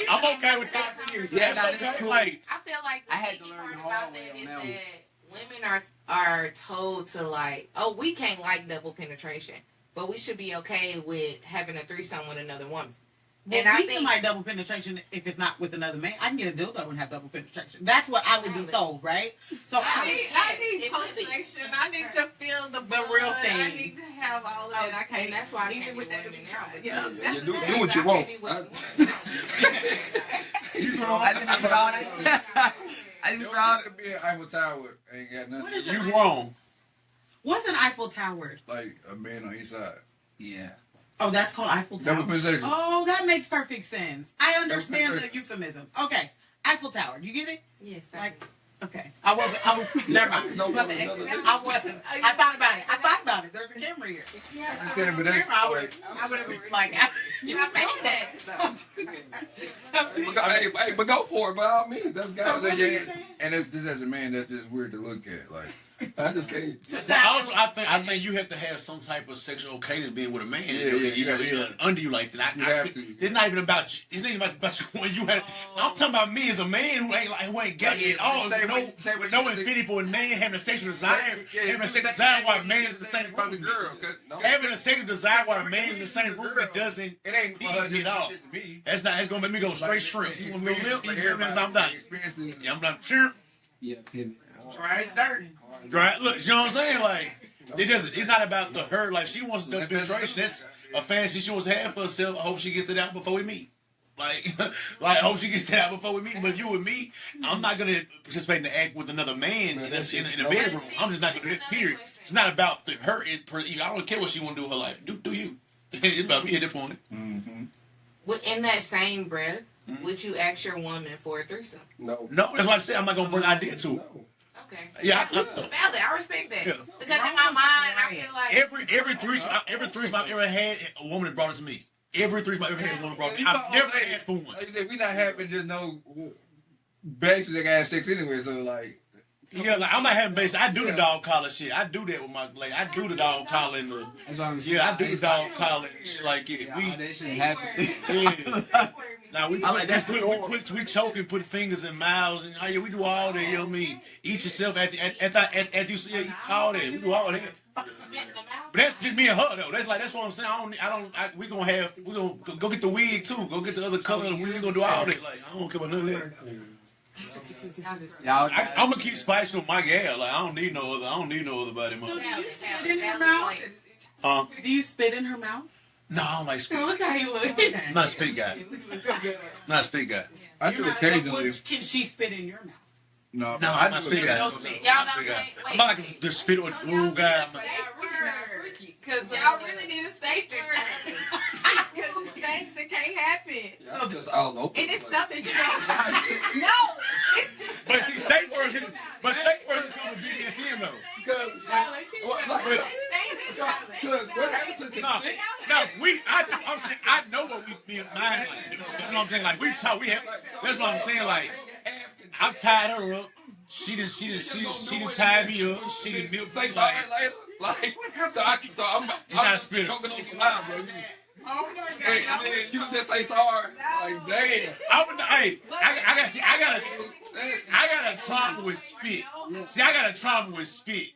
I'm okay with that. Yeah, That's it's okay. cool. Like, I feel like the I had to sticky learn part the about hard way that on is that that one. women are told to like, oh, we can't like double penetration, but we should be okay with having a threesome with another woman. Well, And I we think can like double penetration if it's not with another man. I can get a dildo and have double penetration. That's what I would be told, right? So I need it could be. post-action. I need to feel the blood. real thing. I need to have all of that. I can't. And that's why I even can't with be that women big now. child. Yeah, Yeah, that's do the what you I want. can't be with I didn't put all that. I didn't put all To be an Eiffel Tower ain't got nothing What to is do you with wrong. What's an Eiffel Tower? like a man on each side. Yeah. Oh, that's called Eiffel Tower. Double penetration. Oh, that makes perfect sense. I understand the penetration. euphemism. Okay, Eiffel Tower. You get it? Yes, Like, okay. I was. Never mind. No, I wasn't. I thought about it. There's a camera here. I'm saying, but that's I would have like. You know that. But go for it, by all means. That's I guys. was like, yeah, and if this as a man, that's just weird to look at. Like, I just can't. But also, I think you have to have some type of sexual cadence being with a man. Under you like that. You have to. It's not even about you. It's not even about you when you have. I'm talking about me as a man who ain't gay at all. With no infinity for a man having a sexual desire. Having a sexual desire while a man is in the same about the room. girl. Having a sexual desire while a man is in the same room, it doesn't. It ain't tease me at all. That's not. It's gonna make me go straight shrimp. You want me to go lip? I'm done. Yeah, I'm done. Sure. Yeah. Try as dirt. Right? Look, you know what I'm saying? Like, it doesn't. It's not about her. Like, she wants double penetration. That's a fantasy she wants to have for herself. I hope she gets it out before we meet. Like, I hope she gets it out before we meet. But you and me, I'm not gonna participate in the act with another man in a bedroom. I'm just not gonna do that. Period. It's not about her. I don't care what she want to do with her life. Do you? It's about me at that point. Mm-hmm. In that same breath, would you ask your woman for a threesome? No. No, that's why I said I'm not gonna bring an idea to her. Okay. Yeah, valid. I respect that. Yeah. Because in my mind, I feel like Every threesome I've ever had, a woman has brought it to me. Every threesome I've ever had, a woman brought it to me. I've never asked for one. Like you said, we not having just no basic ass sex anyway. So like, yeah, like I'm not having basic. I do the dog collar shit. I do that with my like. I do the dog collar and the. That's what I'm saying. Yeah, I do the dog collar and shit like it. Yeah, that shit happen. Yeah. Now we choke and put fingers in mouths and we do all that. You know what I mean? Eat yourself at you all that. We do all that. But that's just me and her though. That's what I'm saying. We gonna go get the wig too. Go get the other color of the wig. We gonna do all that. Like I don't care about none of that. I'm gonna keep spice with my gal. Like I don't need no other body. So do you spit in her mouth? Do you spit in her mouth? No, I don't like spit. Look how he looks. I'm not a spit guy. Not a spit guy. I do occasionally. Can she spit in your mouth? No, I'm not a spit guy. I'm not like the spit or rule guy. Because y'all really need a safe word. Because it's things that can't happen. So just all over. And it's stuff that you don't. No, it's just. But see, safe words come with BDSM though. Because what happened to consent? I know what we be in mind. Like, that's what I'm saying. Like that's what I'm saying. Like I've tied her up. She done tied me up. She done milked me. Like, I'm choking on some line, bro. Oh my God! And then you just say sorry. Like, damn. I got a trauma with spit. See, I got a trauma with spit.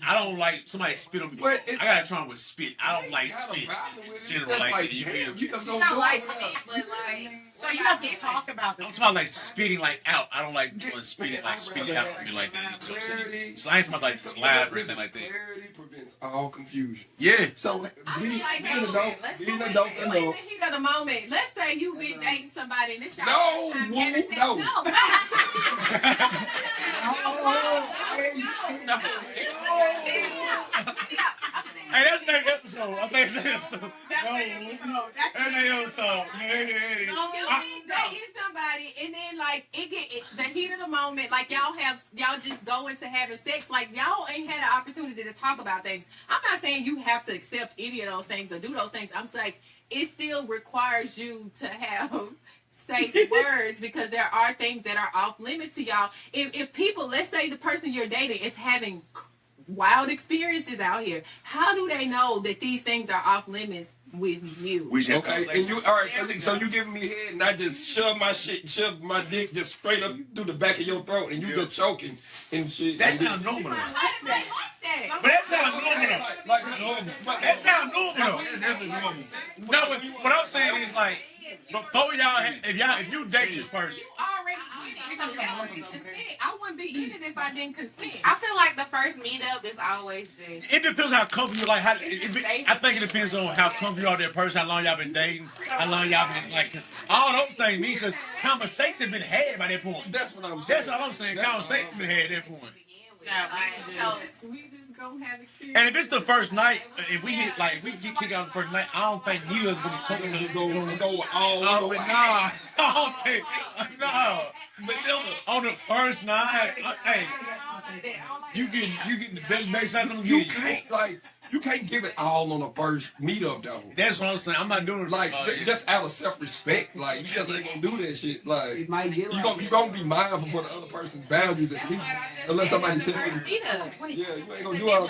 I don't like somebody spit on me. I got a trauma with spit. I don't like spit. General like that. You just You don't like spit, but like. So you have to talk about this. I'm talking like spitting like out. I don't like doing spitting like spitting out for me like that. You know what I'm saying? So I ain't talking about like saliva or anything like that. Clarity prevents all confusion. Yeah. So Being in the heat of the moment. Let's say you been dating somebody and this y'all No, first time woo, having sex. no. Hey, that's next episode. I think that's episode. That's next episode. Dating somebody and then like the heat of the moment, like y'all just go into having sex, like y'all ain't had an opportunity to talk about things. I'm not saying you have to accept any of those things or do those things. I'm saying it still requires you to have safe words because there are things that are off limits to y'all. If people, let's say the person you're dating is having wild experiences out here, how do they know that these things are off limits with you? Okay, and you all right? So you giving me head, and I just shove my dick just straight up through the back of your throat, and you just choking and shit. That sounds normal. But that sounds normal. Like normal. That sounds normal. That's normal. No, but what I'm saying is like before y'all, if you date this person. I wouldn't be in it if I didn't consent. I feel like the first meetup is always just. It depends how comfortable you like. I think it depends on how comfortable you are with that person, how long y'all been dating, how long y'all been like. All those things mean because conversation been had by that point. That's what I'm saying. That's all I'm saying. Conversation been had at that point. So we just gonna have experience. And if it's the first night, if we get kicked out the first night, I don't think neither is gonna be comfortable to go all the way. Nah, I don't think. No, but on the first night, hey, you getting the best base out of them. You can't give it all on the first meetup though. That's what I'm saying. I'm not doing it like just out of self-respect. Like you just ain't gonna do that shit. Like you gonna be mindful for the other person's boundaries at least, unless somebody tell you. Yeah, you ain't gonna do all.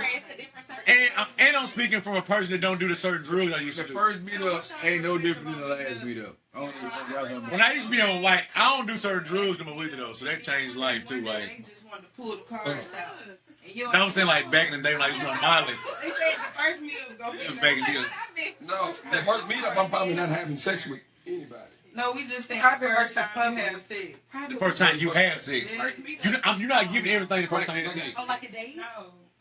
And I'm speaking from a person that don't do the certain drugs I used to do. The first meetup ain't no different than the last meetup. When I used to be on I don't do certain drugs no more with it though, so that changed life too. Like, They just wanted to pull the cards out. I'm saying like back in the day when I used to be on Molly. They said the first meetup was gonna be Back in the No, the first meetup I'm probably not having sex with anybody. No, we just think the first time you have sex. The first time you have sex. You're not giving everything the first time you have sex. Oh, like a date? No.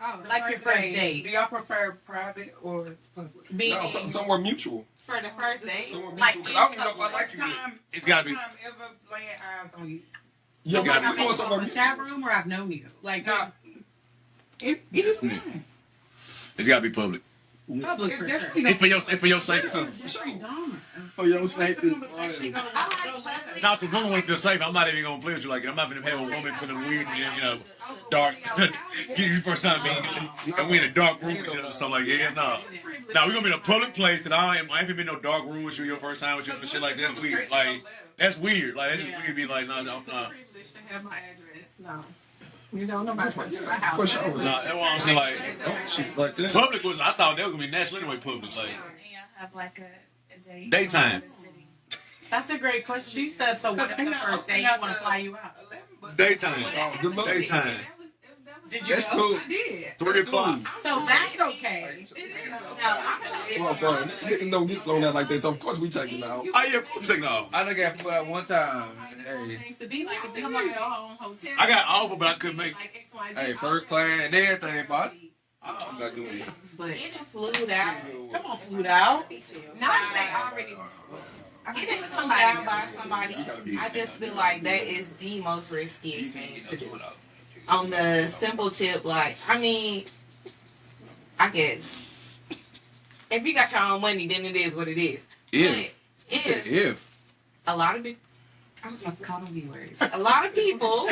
Oh, Like your first date. Do y'all prefer private or public? No, somewhere mutual. For the first date, Somewhere like mutual. 'Cause I don't even know if I like you. It's gotta be. First time ever laying eyes on you. You gotta be going somewhere In the mutual. chat room, or I've known you. Like, It is fine. It's gotta be public. public for sure. It's for your safety. For your safety. Now, because women want to feel safe, I'm not even gonna play with you like that. I'm not gonna have a woman feeling weird, dark. You first time being, and we in a dark room or something like that. No, we're gonna be in a public place because I ain't been in no dark room with you your first time with you for shit like that. That's weird. Like that's weird. Like that's just weird. To be like, no. Privilege to have my address. No. You don't know my address. My house. For sure. No, that's what I'm saying. Like, She's like that. public was. I thought that was gonna be national anyway. Public, like And y'all have like a date. daytime. That's a great question. She said, so what if the first day you want to fly you out? Daytime. Good luck. Daytime. Did you That's go? cool. I did. 3 o'clock. So that's okay. Well, niggas don't get on that like that, so of course we taking it out. Oh yeah, I'm taking off. I done got fooled out one time. Hey, Things to be like if you like your own hotel. I got offer, but I couldn't make. Like XYZ. hey, first class and everything, but I'm not doing it. But it done flew out. Come on, flew out. not if they already. Get it flew out by somebody. I just feel like that is the most riskiest thing to do. On the simple tip, like, I mean, I guess if you got your own money, then it is what it is. If. But If. a lot of people, I was going to call them viewers. A lot of people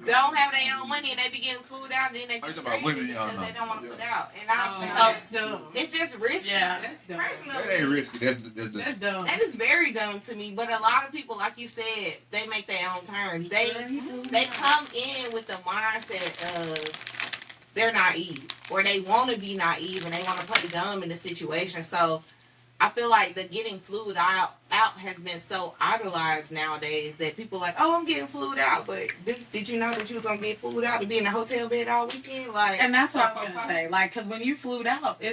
don't have their own money and they be getting food out and then they be talking about women, y'all because know. they don't want to put out. And I That's dumb. it's just risky. Yeah. That's dumb. Personally, That ain't risky. That's That's dumb. that is very dumb to me. But a lot of people, like you said, they make their own terms. They come in with the mindset of they're naive or they want to be naive and they want to play dumb in the situation. So I feel like the getting flued out out has been so idolized nowadays that people are like, oh, I'm getting flued out, but did you know that you was gonna get flued out to be in a hotel bed all weekend? Like, and that's what I was gonna say. Like, because when you flued out,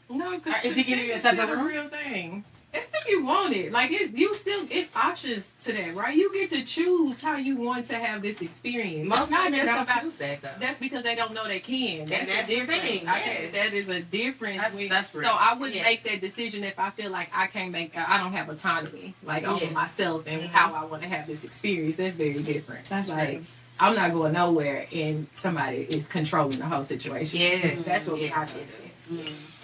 no, because is he giving you a separate room? Real thing. It's if you want it. Like it's options to that, right? You get to choose how you want to have this experience. Most not women just don't about choose that, though. That's because they don't know they can. That's the difference. thing. I think that is a difference. That's real. So I wouldn't make that decision if I feel like I don't have autonomy, like over myself and how I want to have this experience. That's very different. That's like, right. I'm not going nowhere and somebody is controlling the whole situation. Yeah, that's what I did.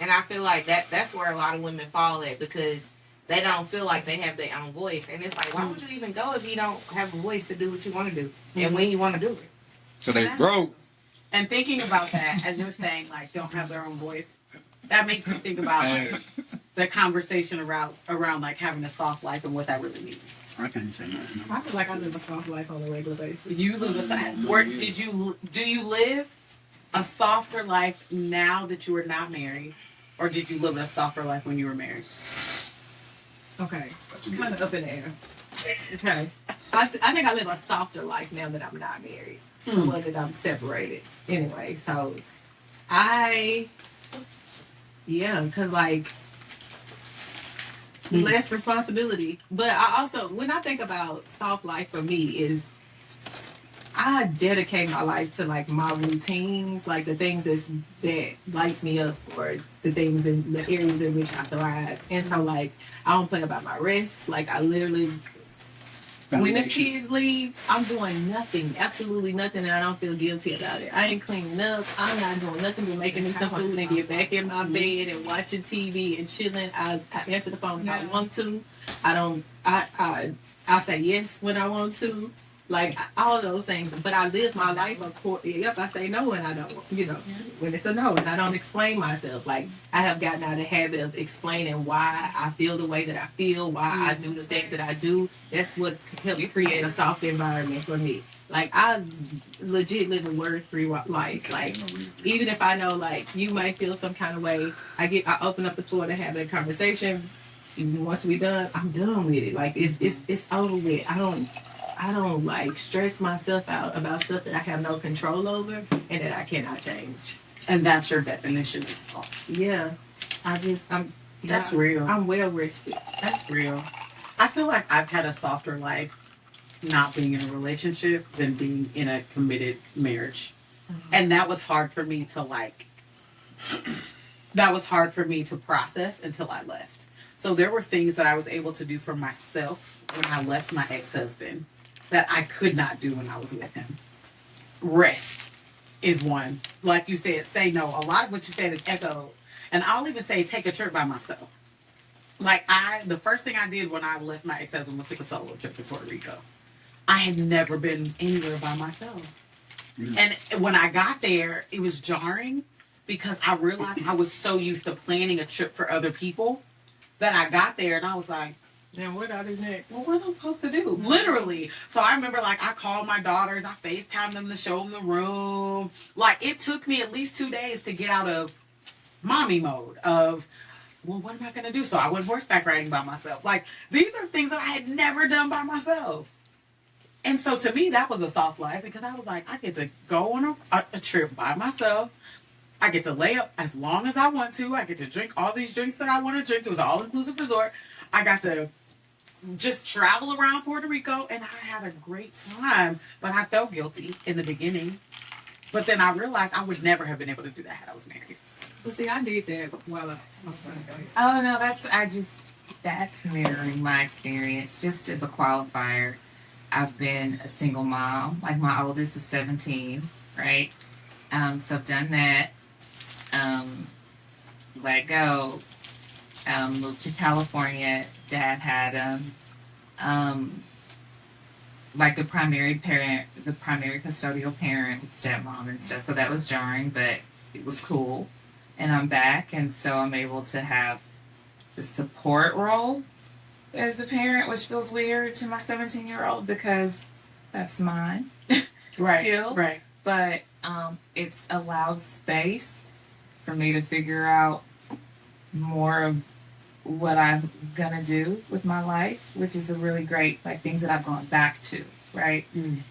And I feel like that's where a lot of women fall at, because they don't feel like they have their own voice. And it's like, why would you even go if you don't have a voice to do what you want to do and when you want to do it? So they broke. And thinking about that, as you're saying, like, don't have their own voice, that makes me think about like, the conversation around like having a soft life and what that really means. I can't say nothing. I feel like I live a soft life on a regular basis. You live a soft. Do you live a softer life now that you are not married, or did you live a softer life when you were married? Okay, kind of up in the air. Okay, I think I live a softer life now that I'm not married, or that I'm separated. Anyway, so because like less responsibility. But I also, when I think about soft life for me, is I dedicate my life to like my routines, like the things that lights me up, or the things in the areas in which I thrive. And so like I don't play about my rest. Like I literally, when the kids leave, I'm doing nothing, absolutely nothing, and I don't feel guilty about it. I ain't cleaning up. I'm not doing nothing but making me some food and get back in my bed and watching TV and chilling. I answer the phone if I want to. I say yes when I want to. Like all of those things, but I live my life according. Yep, I say no and I don't. When it's a no, and I don't explain myself. Like I have gotten out of the habit of explaining why I feel the way that I feel, why I do the things that I do. That's what helps create a soft environment for me. Like I legit live a worry-free life. Like even if I know like you might feel some kind of way, I open up the floor to have a conversation. Even once we done, I'm done with it. Like it's over with. I don't like stress myself out about stuff that I have no control over and that I cannot change. And that's your definition of soft. Yeah. That's real. I'm well rested. That's real. I feel like I've had a softer life not being in a relationship than being in a committed marriage. Mm-hmm. And that was hard for me to process until I left. So there were things that I was able to do for myself when I left my ex-husband that I could not do when I was with him. Rest is one. Like you said, say no. A lot of what you said is echoed. And I'll even say take a trip by myself. Like the first thing I did when I left my ex-husband was take a solo trip to Puerto Rico. I had never been anywhere by myself. And when I got there, it was jarring because I realized I was so used to planning a trip for other people that I got there and I was like, and what I do next? Well, what am I supposed to do? Literally. So I remember, like, I called my daughters. I FaceTimed them to show them the room. Like, it took me at least 2 days to get out of mommy mode of, well, what am I going to do? So I went horseback riding by myself. Like, these are things that I had never done by myself. And so to me, that was a soft life because I was like, I get to go on a trip by myself. I get to lay up as long as I want to. I get to drink all these drinks that I want to drink. It was an all-inclusive resort. I got to just travel around Puerto Rico, and I had a great time, but I felt guilty in the beginning. But then I realized I would never have been able to do that had I was married. Well, see, I did that while I was going. Oh no, that's mirroring my experience. Just as a qualifier, I've been a single mom. Like my oldest is 17, right? So I've done that. Let go. Moved to California. Dad had like the primary custodial parent with stepmom and stuff. So that was jarring, but it was cool. And I'm back, and so I'm able to have the support role as a parent, which feels weird to my 17-year-old because that's mine. Right. Still. Right. But it's allowed space for me to figure out more of what I'm gonna do with my life, which is a really great like things that I've gone back to, right? And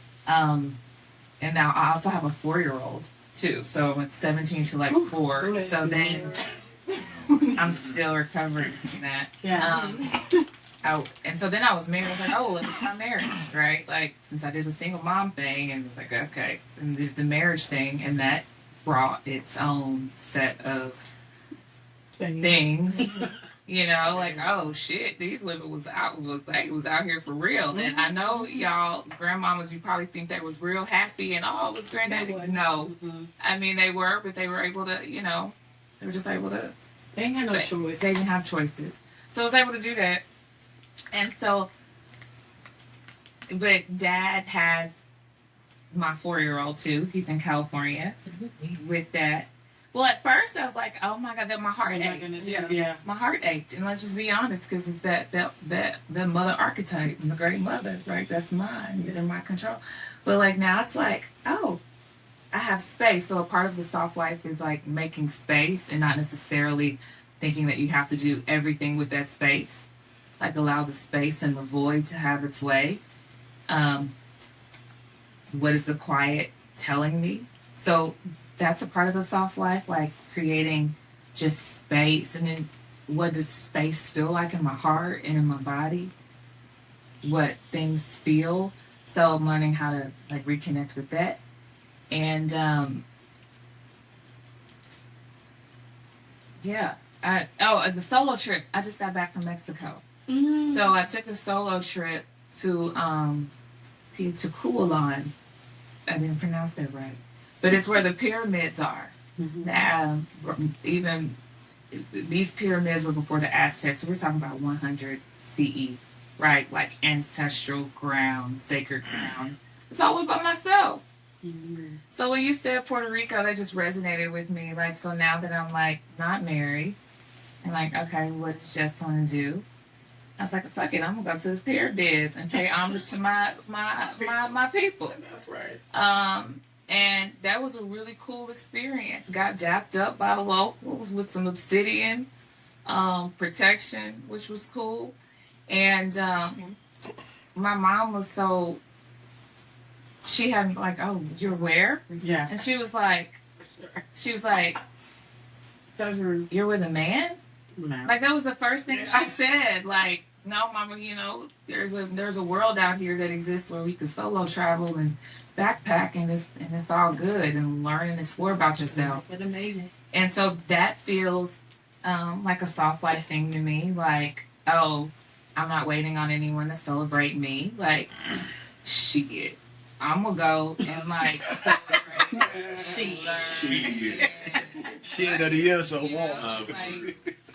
now I also have a 4-year-old too, so I went 17 to like 4. So then I'm still recovering from that. Yeah. And so then I was married. I was like, oh, let me try marriage, right? Like since I did the single mom thing, and it's like okay, and there's the marriage thing, and that brought its own set of things. You know, like oh shit, these women was out here for real. And I know y'all grandmamas, you probably think they was real happy and oh, it was granddaddy. No, I mean they were, but they were able to, you know, they were just able to. They ain't had no choice. They didn't have choices, so I was able to do that. And so, but Dad has my 4-year-old too. He's in California with that. Well, at first I was like, "Oh my God!" That my heart ached. Yeah, my heart ached. And let's just be honest, because it's that mother archetype, the great mother, right? That's mine. It's in my control. But like now, it's like, oh, I have space. So a part of the soft life is like making space, and not necessarily thinking that you have to do everything with that space. Like allow the space and the void to have its way. What is the quiet telling me? So that's a part of the soft life, like creating just space. And then what does space feel like in my heart and in my body? What things feel. So I'm learning how to like reconnect with that. And the solo trip. I just got back from Mexico. So I took a solo trip to Teotihuacan. I didn't pronounce that right. But it's where the pyramids are. Even these pyramids were before the Aztecs. So we're talking about 100 CE, right? Like ancestral ground, sacred ground. It's all by myself. So when you said Puerto Rico, that just resonated with me. Like, so now that I'm like not married, and like, okay, what does Jess want to do? I was like, fuck it, I'm gonna go to the pyramids and pay homage to my people. That's right. And that was a really cool experience. Got dapped up by the locals with some obsidian protection, which was cool. And my mom was so, she had like, oh, you're where? Yeah. And she was like, you're with a man? No. Like that was the first thing she said. Like, no, Mama, you know, there's a world out here that exists where we can solo travel and backpack, and it's all good, and learn and explore about yourself. That's amazing. And so that feels like a soft life thing to me. Like, oh, I'm not waiting on anyone to celebrate me. Like, shit, I'm gonna go and like celebrate. Shit of the year so warm.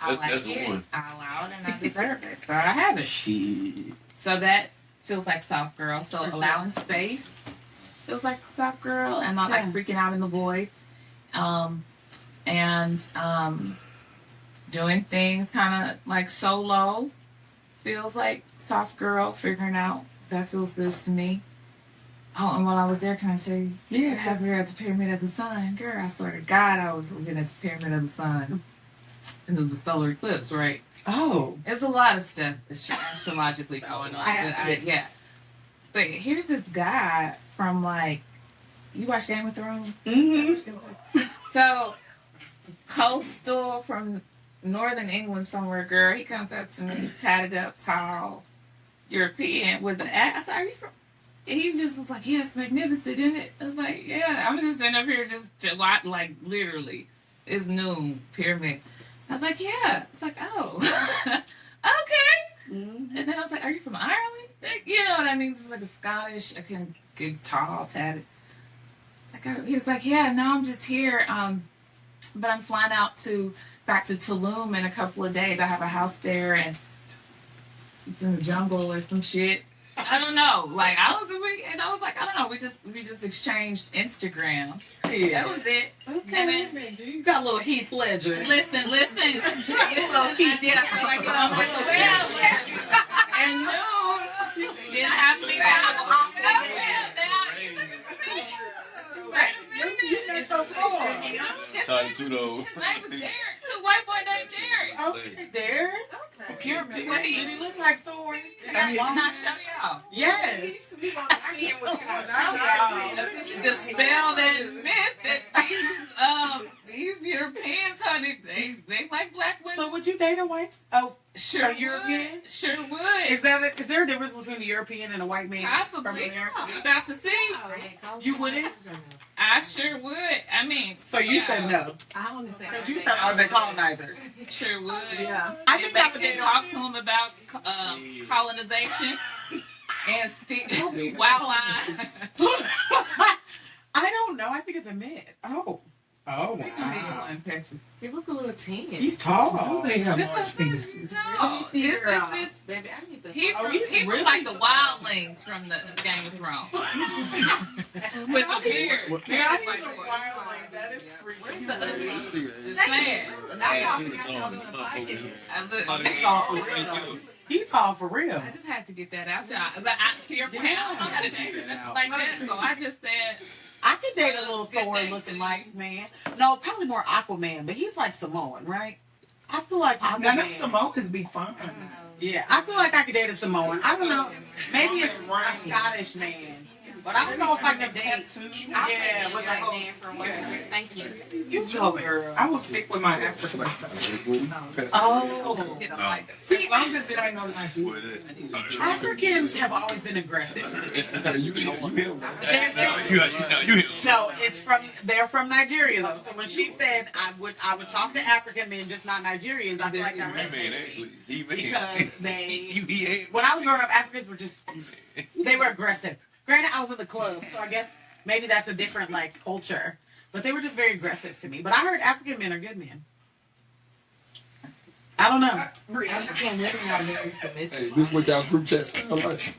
That's the one. I allowed and I deserve it, so I have it. Shit. So that feels like soft girl. So allowing space feels like soft girl, and not like freaking out in the void. Doing things kind of like solo feels like soft girl. Figuring out that feels good to me. Oh, and while I was there, can I tell you? Yeah, I have her at the Pyramid of the Sun. Girl, I swear to God, I was looking at the Pyramid of the Sun. And then the solar eclipse, right? Oh. There's a lot of stuff astrologically going on. But here's this guy from like, you watch Game of Thrones? Mm-hmm. So, coastal from northern England somewhere, girl. He comes up to me, tatted up, tall, European, with an ass. Are you from? And he just was like, yeah, it's magnificent, isn't it? I was like, yeah. I'm just sitting up here just like literally. It's noon, pyramid. I was like, yeah. It's like, oh, okay. Mm-hmm. And then I was like, are you from Ireland? You know what I mean? This is like a Scottish, I can get tall, tatted. Like, he was like, yeah, no, I'm just here. But I'm flying out back to Tulum in a couple of days. I have a house there, and it's in the jungle or some shit. I don't know. Like I was like, I don't know. We just exchanged Instagram. Yeah. That was it. Okay. And then, you got a little Heath Ledger. Listen. A little Heath did. I feel like it on and no, didn't have me Tied to those. His name was Derek. It's a white boy named Derek. Okay, Derek. European. Did he look like Thor? Can I show y'all? Yes. The spell that meant that these Europeans, honey, they like black women. So would you date a white? Oh, sure. A European? Sure would. Is there a difference between a European and a white man? Possibly. About to see. You wouldn't? I sure would. I mean. So you said no. I only said because you said are they colonizers? Sure would. Yeah. I think I could talk to them about colonization and still wow eyes. I don't know. I think it's a myth. Oh. Oh, wow. He look a little tan. He's tall. They have This large is penises. no. This Baby, I need to. he really was like the wildlings from the Game of Thrones. With the beard. Yeah, I need some wildling. That is freaking. Just saying. He's tall for real. I just had to get that out, y'all. But to your point, I don't know how to date like that, so I just said. I could date a little Thor looking like man. No, probably more Aquaman, but he's like Samoan, right? I feel like None of Aquaman. Samoans be fine. Yeah, I feel like I could date a Samoan. I don't know. Maybe it's a Scottish man. But I don't know if I can date. Yeah, but like, thank you. You go, girl. I will stick with my African stuff. Oh. See, as long as it ain't no Nigerian. Africans have always been aggressive. You No, they're from Nigeria though. So when she said I would talk to African men, just not Nigerians, I feel like that man, actually. because they when I was growing up, Africans were just they were aggressive. Granted, I was in the club, so I guess maybe that's a different like culture. But they were just very aggressive to me. But I heard African men are good men. I don't know. African women are very submissive. Hey, this is what y'all group chat sound like.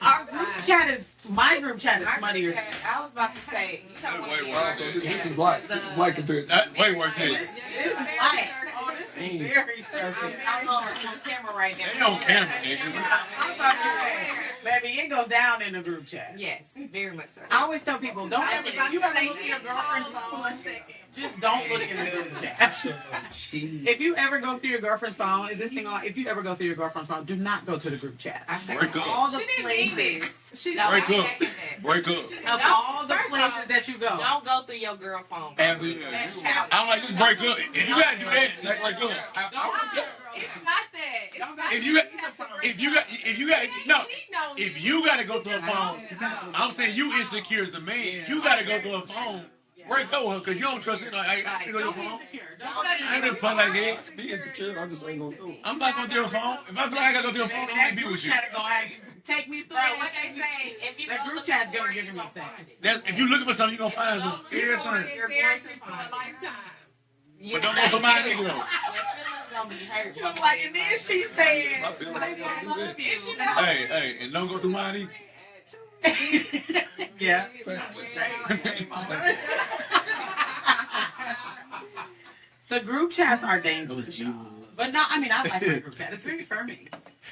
Our group chat is my group chat is muddier. I was about to say, you know what? Wow, so this is white. This is white compared to That way work This is light. Oh, this is very surface. I'm on camera right now. They on camera, nigga. Baby, it goes down in the group chat. Yes, very much so. I always tell people, don't ever, if you ever look at your girlfriend's phone, just don't look in the group chat. If you ever go through your girlfriend's phone, is this thing on? If you ever go through your girlfriend's phone, do not go to the group chat. I said Break up. All the places. Break up. Break up. Of all the places that you go. Don't go through your girl phone. I don't like this break up. If you gotta do that, like break up. It's not that. If you gotta go through a phone, I'm saying you insecure as the man. You gotta go through a phone. Break up with her because you don't trust it. Like, I ain't go to your phone. I ain't gonna put like that. be insecure. I just ain't gonna do it. I'm not going to your phone. If I feel like I gotta go to your phone, I'm That gonna be group with you. chat gonna have you take me through. Bro, what they say, if you That go group looking chat's for gonna it, give you me gonna sex. find it. If you looking for something, you gonna find something. Every time. You're going to find it. But don't go for my nigga though. Your feelings gonna be hurt. You was like, and then she said, I feel like I love you. Hey, and don't go through mine either. yeah. The group chats are dangerous, y'all. But no, I mean, I like my group chat. It's very firming.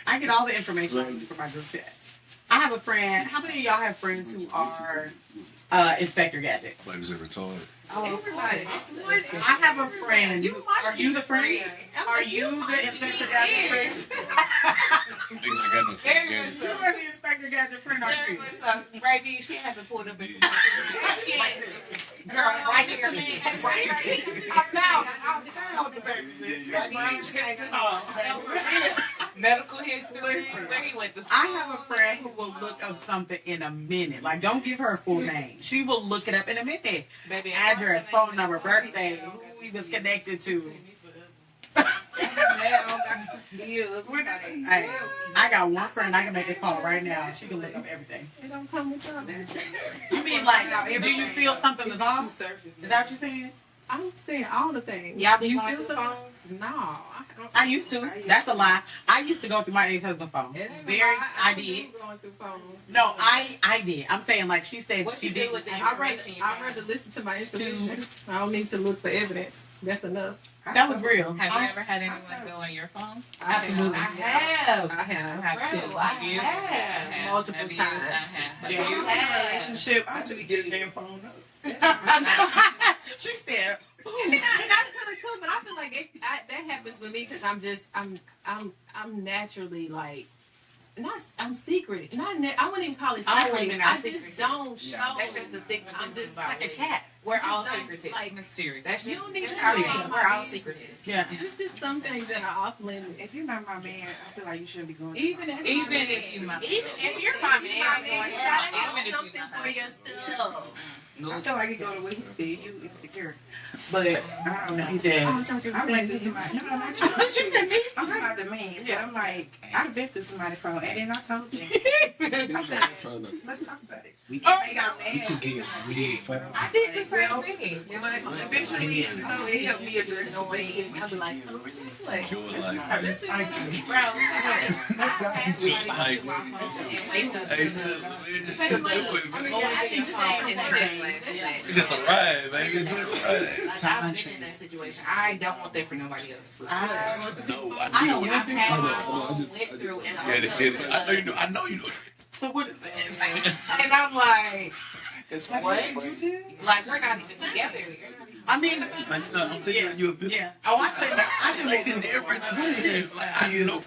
I get all the information I need from my group chat. I have a friend. How many of y'all have friends who are Inspector Gadget? Like, was it retarded? Oh, everybody. I have a friend. Are you the friend? Are you the Inspector Gadget friend? Niggas ain't got no gadgets. You are the Inspector Gadget friend, aren't you? So, Raby, she hasn't pulled up into my girl, right here. Medical history. Where he went to school. I have a friend who will look up something in a minute. Like, don't give her a full name. She will look it up in a minute. Baby, Address, phone number, birthday, who he was connected to. Hey, I got one friend I can make a call right now. She can look up everything. It don't come with y'all. You mean like, do you feel something is off? Is that what you're saying? I'm saying all the things. Y'all be You going feel through something? phones? No. I used to. That's a lie. I used to go through my ex-husband's phone. It ain't Very, a lie. I don't did. be going through phones. No, I did. I'm saying like she said What she you do did. with the I'd information? rather listen to my intuition. I don't need to look for evidence. That's enough. That was real. Have you ever had anyone go on your phone? Absolutely. I have. I have. I have Bro, too. I You? have. Multiple Have you? times. I have. Yeah, you had a relationship. I just get a damn phone up. She said, I feel it too, but I feel like that happens with me because I'm naturally like. I'm secret. I wouldn't even call it secret. I just don't show. That's just the stigmatism. I'm just like a cat. We're all secretive. Like mysterious. That's just, you don't need to we're all secretive. Yeah. There's just some things that are off limits. If you're not my man, I feel like you shouldn't be going. Even if you're my man, you gotta have something for yourself. I feel like you go to what he said. You insecure, but I don't know. He did. I'm like this somebody. No, not you. I'm talking about the man. Yeah. I'm like I've been through somebody's phone, and then I told you. I said, let's talk about it. We can get weed for I did the same thing. but eventually, it helped me address the way. I'll be like, so this way. You were like, hey, sis, it's just a ride, baby. It's just a ride. I've been in that situation. I don't want that for nobody else. I know. I've had my own went through, and I know you do. So what is that? And I'm like, It's what? Like we're not even together. I mean, I'm taking you a bit. Yeah. Oh, I say this every time. I know.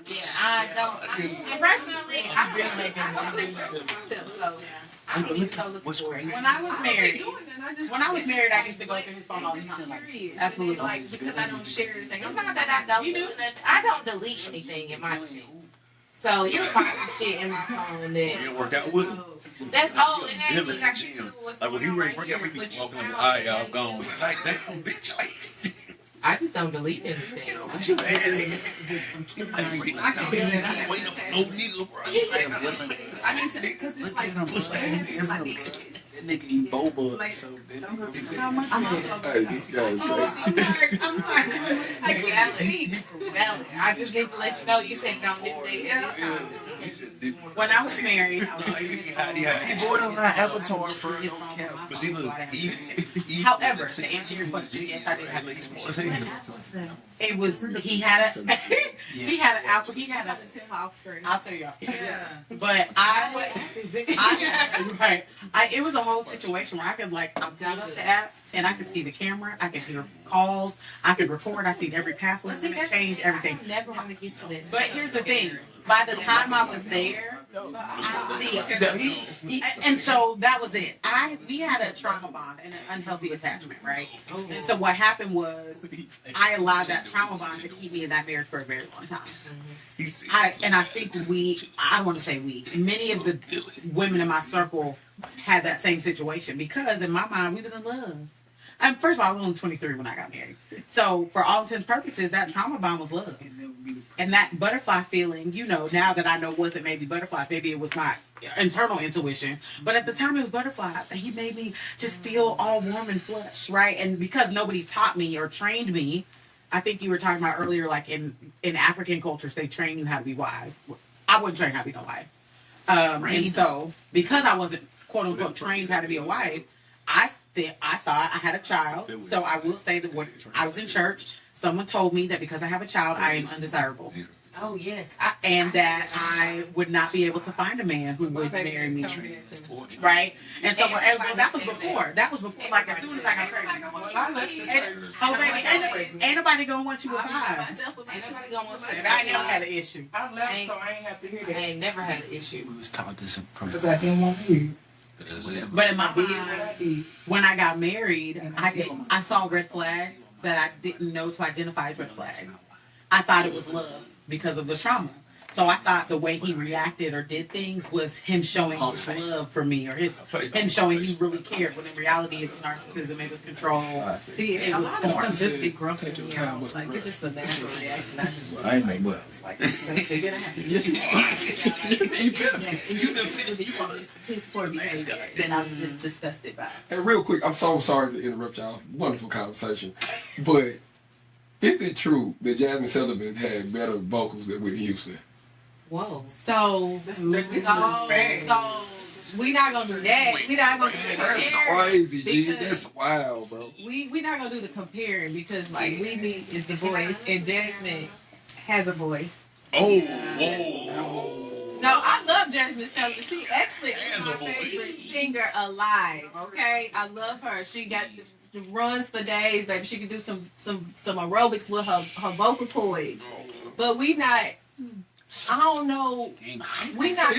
Yeah, I don't. Personally, I've been making myself, so I don't even go looking for it. When I was married, I used to go through his phone all the time. Absolutely. Like, because I don't share anything. It's not that I don't do nothing. I don't delete anything in my things. So you'll find some shit in my phone that You work out with him. that's all. And that Him means in I the can do gym. what's Like when he going on ready to right work out, we here, be but you walking like, sound all right, y'all, like I'm gone. Like, damn, bitch. Like, I just don't delete anything. but you mad at him. I ain't waiting for no nigga, bro. I need to, because it's like, That nigga eat boba, so I'm also Hey, this guy is crazy. I'm valid. I just need to let you know you said don't do that. When I was married, I was he bought on my avatar for it on camera. But see, look, However, to answer your question, yes, I did have a It was he had a I'll tell you off. But it was a whole situation where I could I'm down up the app and I could see the camera, I could hear calls, I could record, I see every password, and it changed everything. I never want to get to this. But here's the thing. By the time I was there, and so that was it. We had a trauma bond and an unhealthy attachment, right? And so what happened was I allowed that trauma bond to keep me in that marriage for a very long time. I think I don't want to say many of the women in my circle had that same situation because in my mind we was in love. And first of all, I was only 23 when I got married. So for all intents and purposes, that trauma bond was love. And that butterfly feeling, now that I know wasn't maybe butterflies, maybe it was my internal intuition. But at the time it was butterflies. And he made me just feel all warm and flush, right? And because nobody's taught me or trained me, I think you were talking about earlier, like in African cultures, they train you how to be wives. I wasn't trained how to be no wife. And so because I wasn't, quote unquote, trained how to be a wife, I thought I had a child, so I will say that when I was in church, someone told me that because I have a child, I am undesirable. Oh, yes. And that I would not be able to find a man who would marry me. Right? And so that was before. That was before, like, as soon as I got pregnant. Ain't nobody gonna want you with five. Ain't nobody gonna want you. I never had an issue. I left, so I ain't have to hear that. I ain't never had an issue. We was taught this approach. Because I didn't want to hear. But in my business, when I got married, I saw red flags that I didn't know to identify as red flags. I thought it was love because of the trauma. So I thought the way he reacted or did things was him showing his love for me or him showing he really cared. When in reality, it was narcissism, it was control. See, it was form. Just be grumpy. Like, it's just a natural reaction. I ain't make much. His poor behavior. Then I'm just disgusted by it. Hey, real quick, I'm so sorry to interrupt y'all. Wonderful conversation. But is it true that Jasmine Sullivan had better vocals than Whitney Houston? Whoa. So we not gonna do that. We not gonna do the That's crazy, G. That's wild, bro. We not gonna do the comparing because Whitney is the voice and Jasmine has a voice. Oh, whoa. No, I love love Jasmine Sullivan. She actually is my favorite singer alive. Okay, I love her. She got runs for days, baby. She can do some aerobics with her vocal cords. But we not. I don't know. We not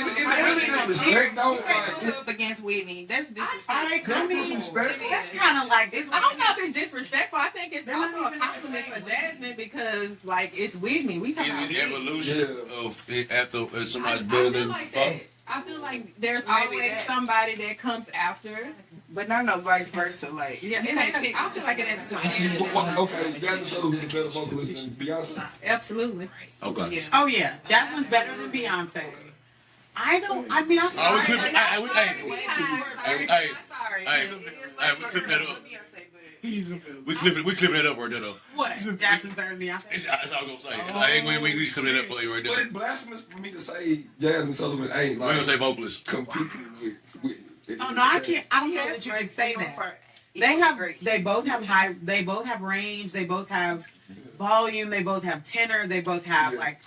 up against Whitney. That's disrespectful. That's kind of like this. I don't know if it's disrespectful. I think it's also a compliment for Jasmine because, like, it's Whitney. We talking about Is it evolution of after somebody's better than fuck? I feel like there's always somebody that comes after. But not no vice versa. Like, yeah, I feel like it is. Okay, Jasmine Sullivan is a better vocalist than Beyonce. Absolutely. Okay. Yeah. Oh yeah, Jasmine's better than Beyonce. I don't. I mean, I'm sorry. We clip that up. We clip that up right there though. What? Jasmine's better than Beyonce. That's all I'm gonna say. I ain't gonna we clip that up for you right there. But it's blasphemous for me to say Jasmine Sullivan ain't like. We're gonna say vocalist. Competing with Oh no, I can't. I don't know that you can say that. They both have range. They both have volume. They both have tenor. They both have like.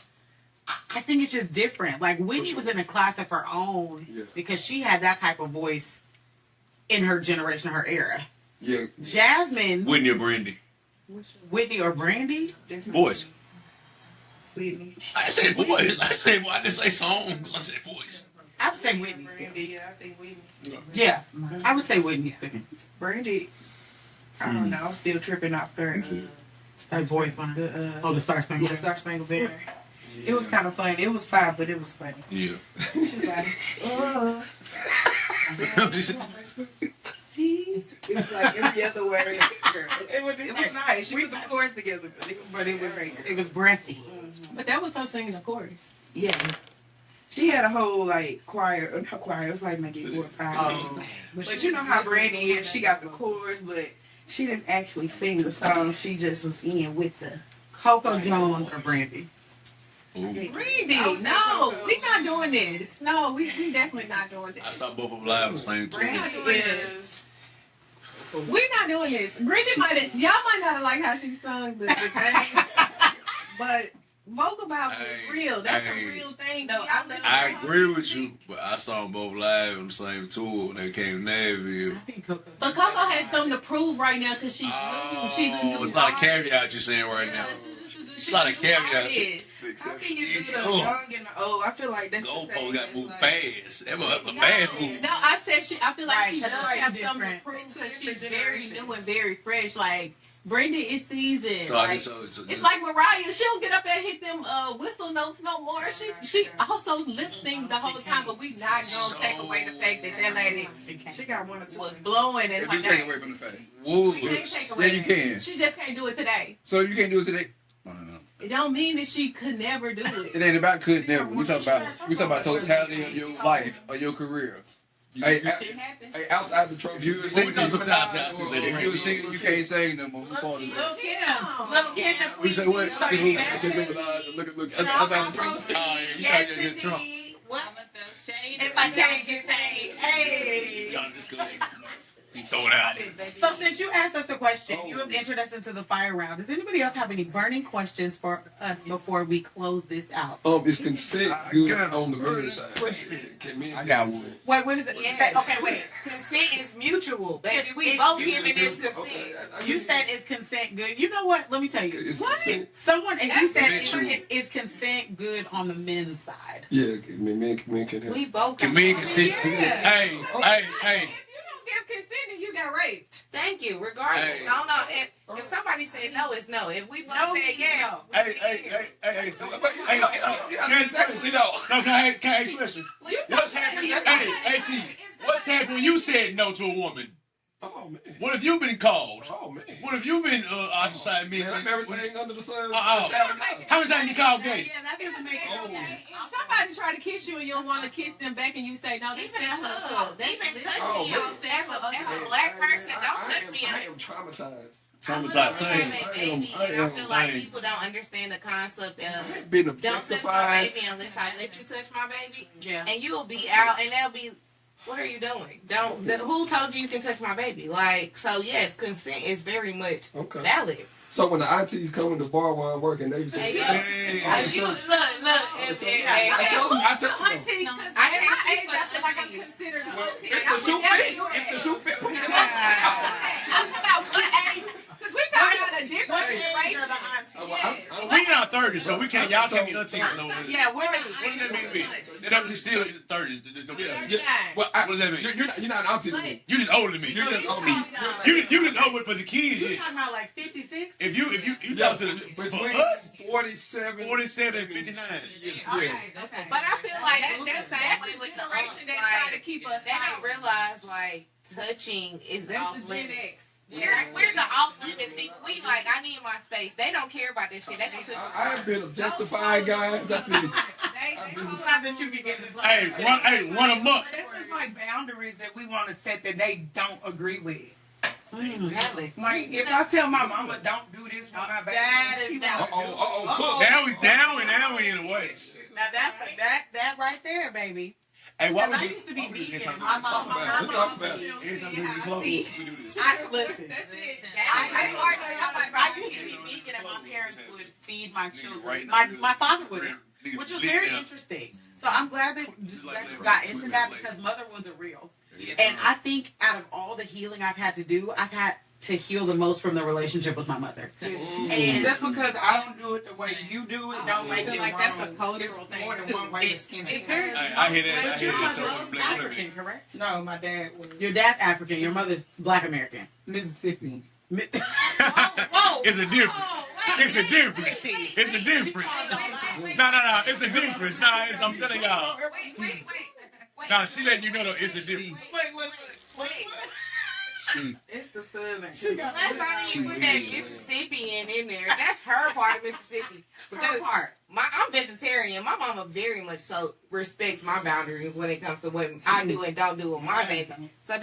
I think it's just different. Like Whitney was in a class of her own because she had that type of voice in her generation, her era. Yeah. Whitney Jasmine. or Brandy. Whitney or Brandy. Voice. Whitney. I said voice. I didn't say songs. I said voice. I would say Whitney still. Yeah, I think Whitney. Yeah, I would say Whitney still. Brandy, I don't know. I'm still tripping off her. That voice one. The Star Spangled. Yeah, Star Spangled Banner. It was kind of funny. It was fine, but it was funny. Yeah. She was like, see, it was like every other word. It was nice. She put the chorus together, but it was breathy. But that was her singing the chorus. Yeah. She had a whole like choir. It was like maybe 4 or 5. But you know how Brandy is. She got the chorus, but she didn't actually sing the song. She just was in with the Coco Jones or Brandy. Brandy, no, we not doing this. No, we definitely not doing this. I saw both of them live on the same tour. We're not doing this. We're not doing this. Brandy y'all might not like how she sung, but vocal about is real. That's a real thing, though. I agree with you, but I saw them both live on the same tour when they came to Nashville. So Coco has something to prove right now because she's new. It's not a caveat you're saying right now. It's not a caveat. How can you do the young and the old? I feel like that's the goalpost got moved fast. That was a fast move. No, I said I feel like she does have something to prove because she's very new and very fresh. Like Brenda is seasoned. So it's like Mariah. She don't get up and hit them whistle notes no more. She also lip sync the whole time, but we not gonna take away the fact that lady she got one or two was blowing and if you take away from the fact. Woo. Yeah, you can. She just can't do it today. So you can't do it today. It don't mean that she could never do it. It ain't about could never. We talk about totality of your life or your career. Hey, outside the trophy, you sing if you sing, you can't sing no more. Little Kim. We say what? Look. Trump. If I can't get paid, hey. He's throwing out. So since you asked us a question, you have entered us into the fire round. Does anybody else have any burning questions for us before we close this out? Is consent good on the men's side? I got one. Wait, what is it? Yes. Okay, wait. Consent is mutual, baby. We both giving this consent. You said is consent good? You know what? Let me tell you. What? Someone and you said is consent good on the men's side? Yeah, men can help. We both can men consent. Hey. Give consent and you got raped. Thank you. Regardless, no. If somebody said no, it's no. If we both said yes, Hey. Can I ask a question? What's happening? What's happening when you said no to a woman? Oh man. What have you been called? Oh man. What have you been ostracized? Man, everything under the sun. How many times you called gay? Yeah, that doesn't make sense. If somebody try to kiss you and you don't want to kiss them back and you say no, they say touch me. As a black person, don't touch me. I am traumatized. I feel like people don't understand the concept of being don't touch my baby unless I let you touch my baby. Yeah. And you'll be out and they'll be What are you doing? Who told you can touch my baby? Like, so yes, consent is very much valid. So when the aunties come in the bar while I'm working, they say, look. I told Aunties, because at my age, I feel like I'm considered an auntie. if the shoe fit, I'm talking about what age? Because we talking about a different generation. We in our 30s, so we can't. Y'all can't be aunties no more. Yeah, what does that mean? They're still in the 30s. What does that mean? You're not an auntie. You just older than me. You're just older. You just older for the kids. You're talking about like 56. If you talk to between us, 47 and 59. Okay. But I feel like that's the generation that try to keep us. They don't realize like touching is off the Gen limits. X. We're the off limits people. We like, I need my space. They don't care about this shit. They gonna touch I have been objectified, guys. Not that you can get this. Run them up. That's just like boundaries that we want to set that they don't agree with. Really? Like if I tell my mama don't do this for my baby, she won't. Now we in a way. Now that's that right there, baby. Hey, why I used to be vegan. Let's talk about it. Listen. I used to be vegan and my parents would feed my children. My father wouldn't, which was very interesting. So I'm glad that you got into that because mother wasn't real. And I think out of all the healing I've had to do, I've had to heal the most from the relationship with my mother. And just because I don't do it the way you do it, don't make it like wrong. that's a cultural thing more than too. one way to skin it. I hear that. African, correct? No, my dad was. Your dad's African. Your mother's Black American. Mississippi. It's a difference. It's a difference. It's a difference. No. It's a difference. I'm telling y'all. Wait. No, she letting you know though. It's the difference. Wait. It's the southern. Let's not even put that Mississippian in there. That's her part of Mississippi. Her part. I'm vegetarian. My mama very much so respects my boundaries when it comes to what I do and don't do with my baby. So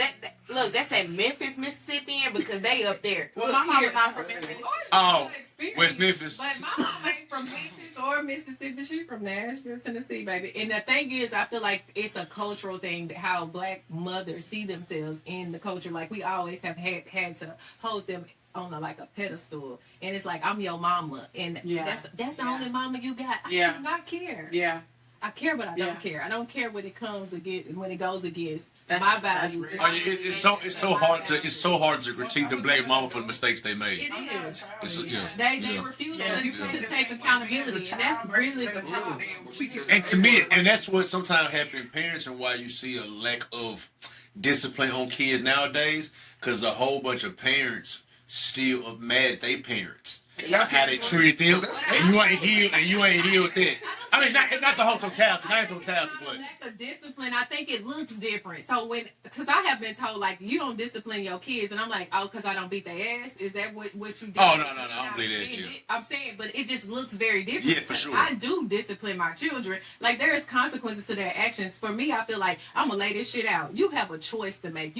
look, that's that Memphis Mississippian because they up there. Well, my mama's not from Memphis. Oh, West Memphis. But my mom ain't from Memphis or Mississippi. She's from Nashville, Tennessee, baby. And the thing is, I feel like it's a cultural thing how Black mothers see themselves in the culture. Like we always have had to hold them on a pedestal, and it's like I'm your mama, and that's the only mama you got. I do not care. Yeah. I care, but I don't care. I don't care when it comes against when it goes against my values. It's so hard to critique the Black mama for the mistakes they made. It is. They refuse to take accountability, and that's really the problem. And to me, and that's what sometimes happens in parents, and why you see a lack of discipline on kids nowadays, because a whole bunch of parents still mad at their parents. How they treated them, and you ain't healed that. I mean, not the whole totality, but lack of discipline. I think it looks different. So because I have been told like you don't discipline your kids, and I'm like, oh, because I don't beat their ass. Is that what you do? Oh no, I don't believe that. Yeah. I'm saying, but it just looks very different. Yeah, for sure. I do discipline my children. Like there is consequences to their actions. For me, I feel like I'm gonna lay this shit out. You have a choice to make.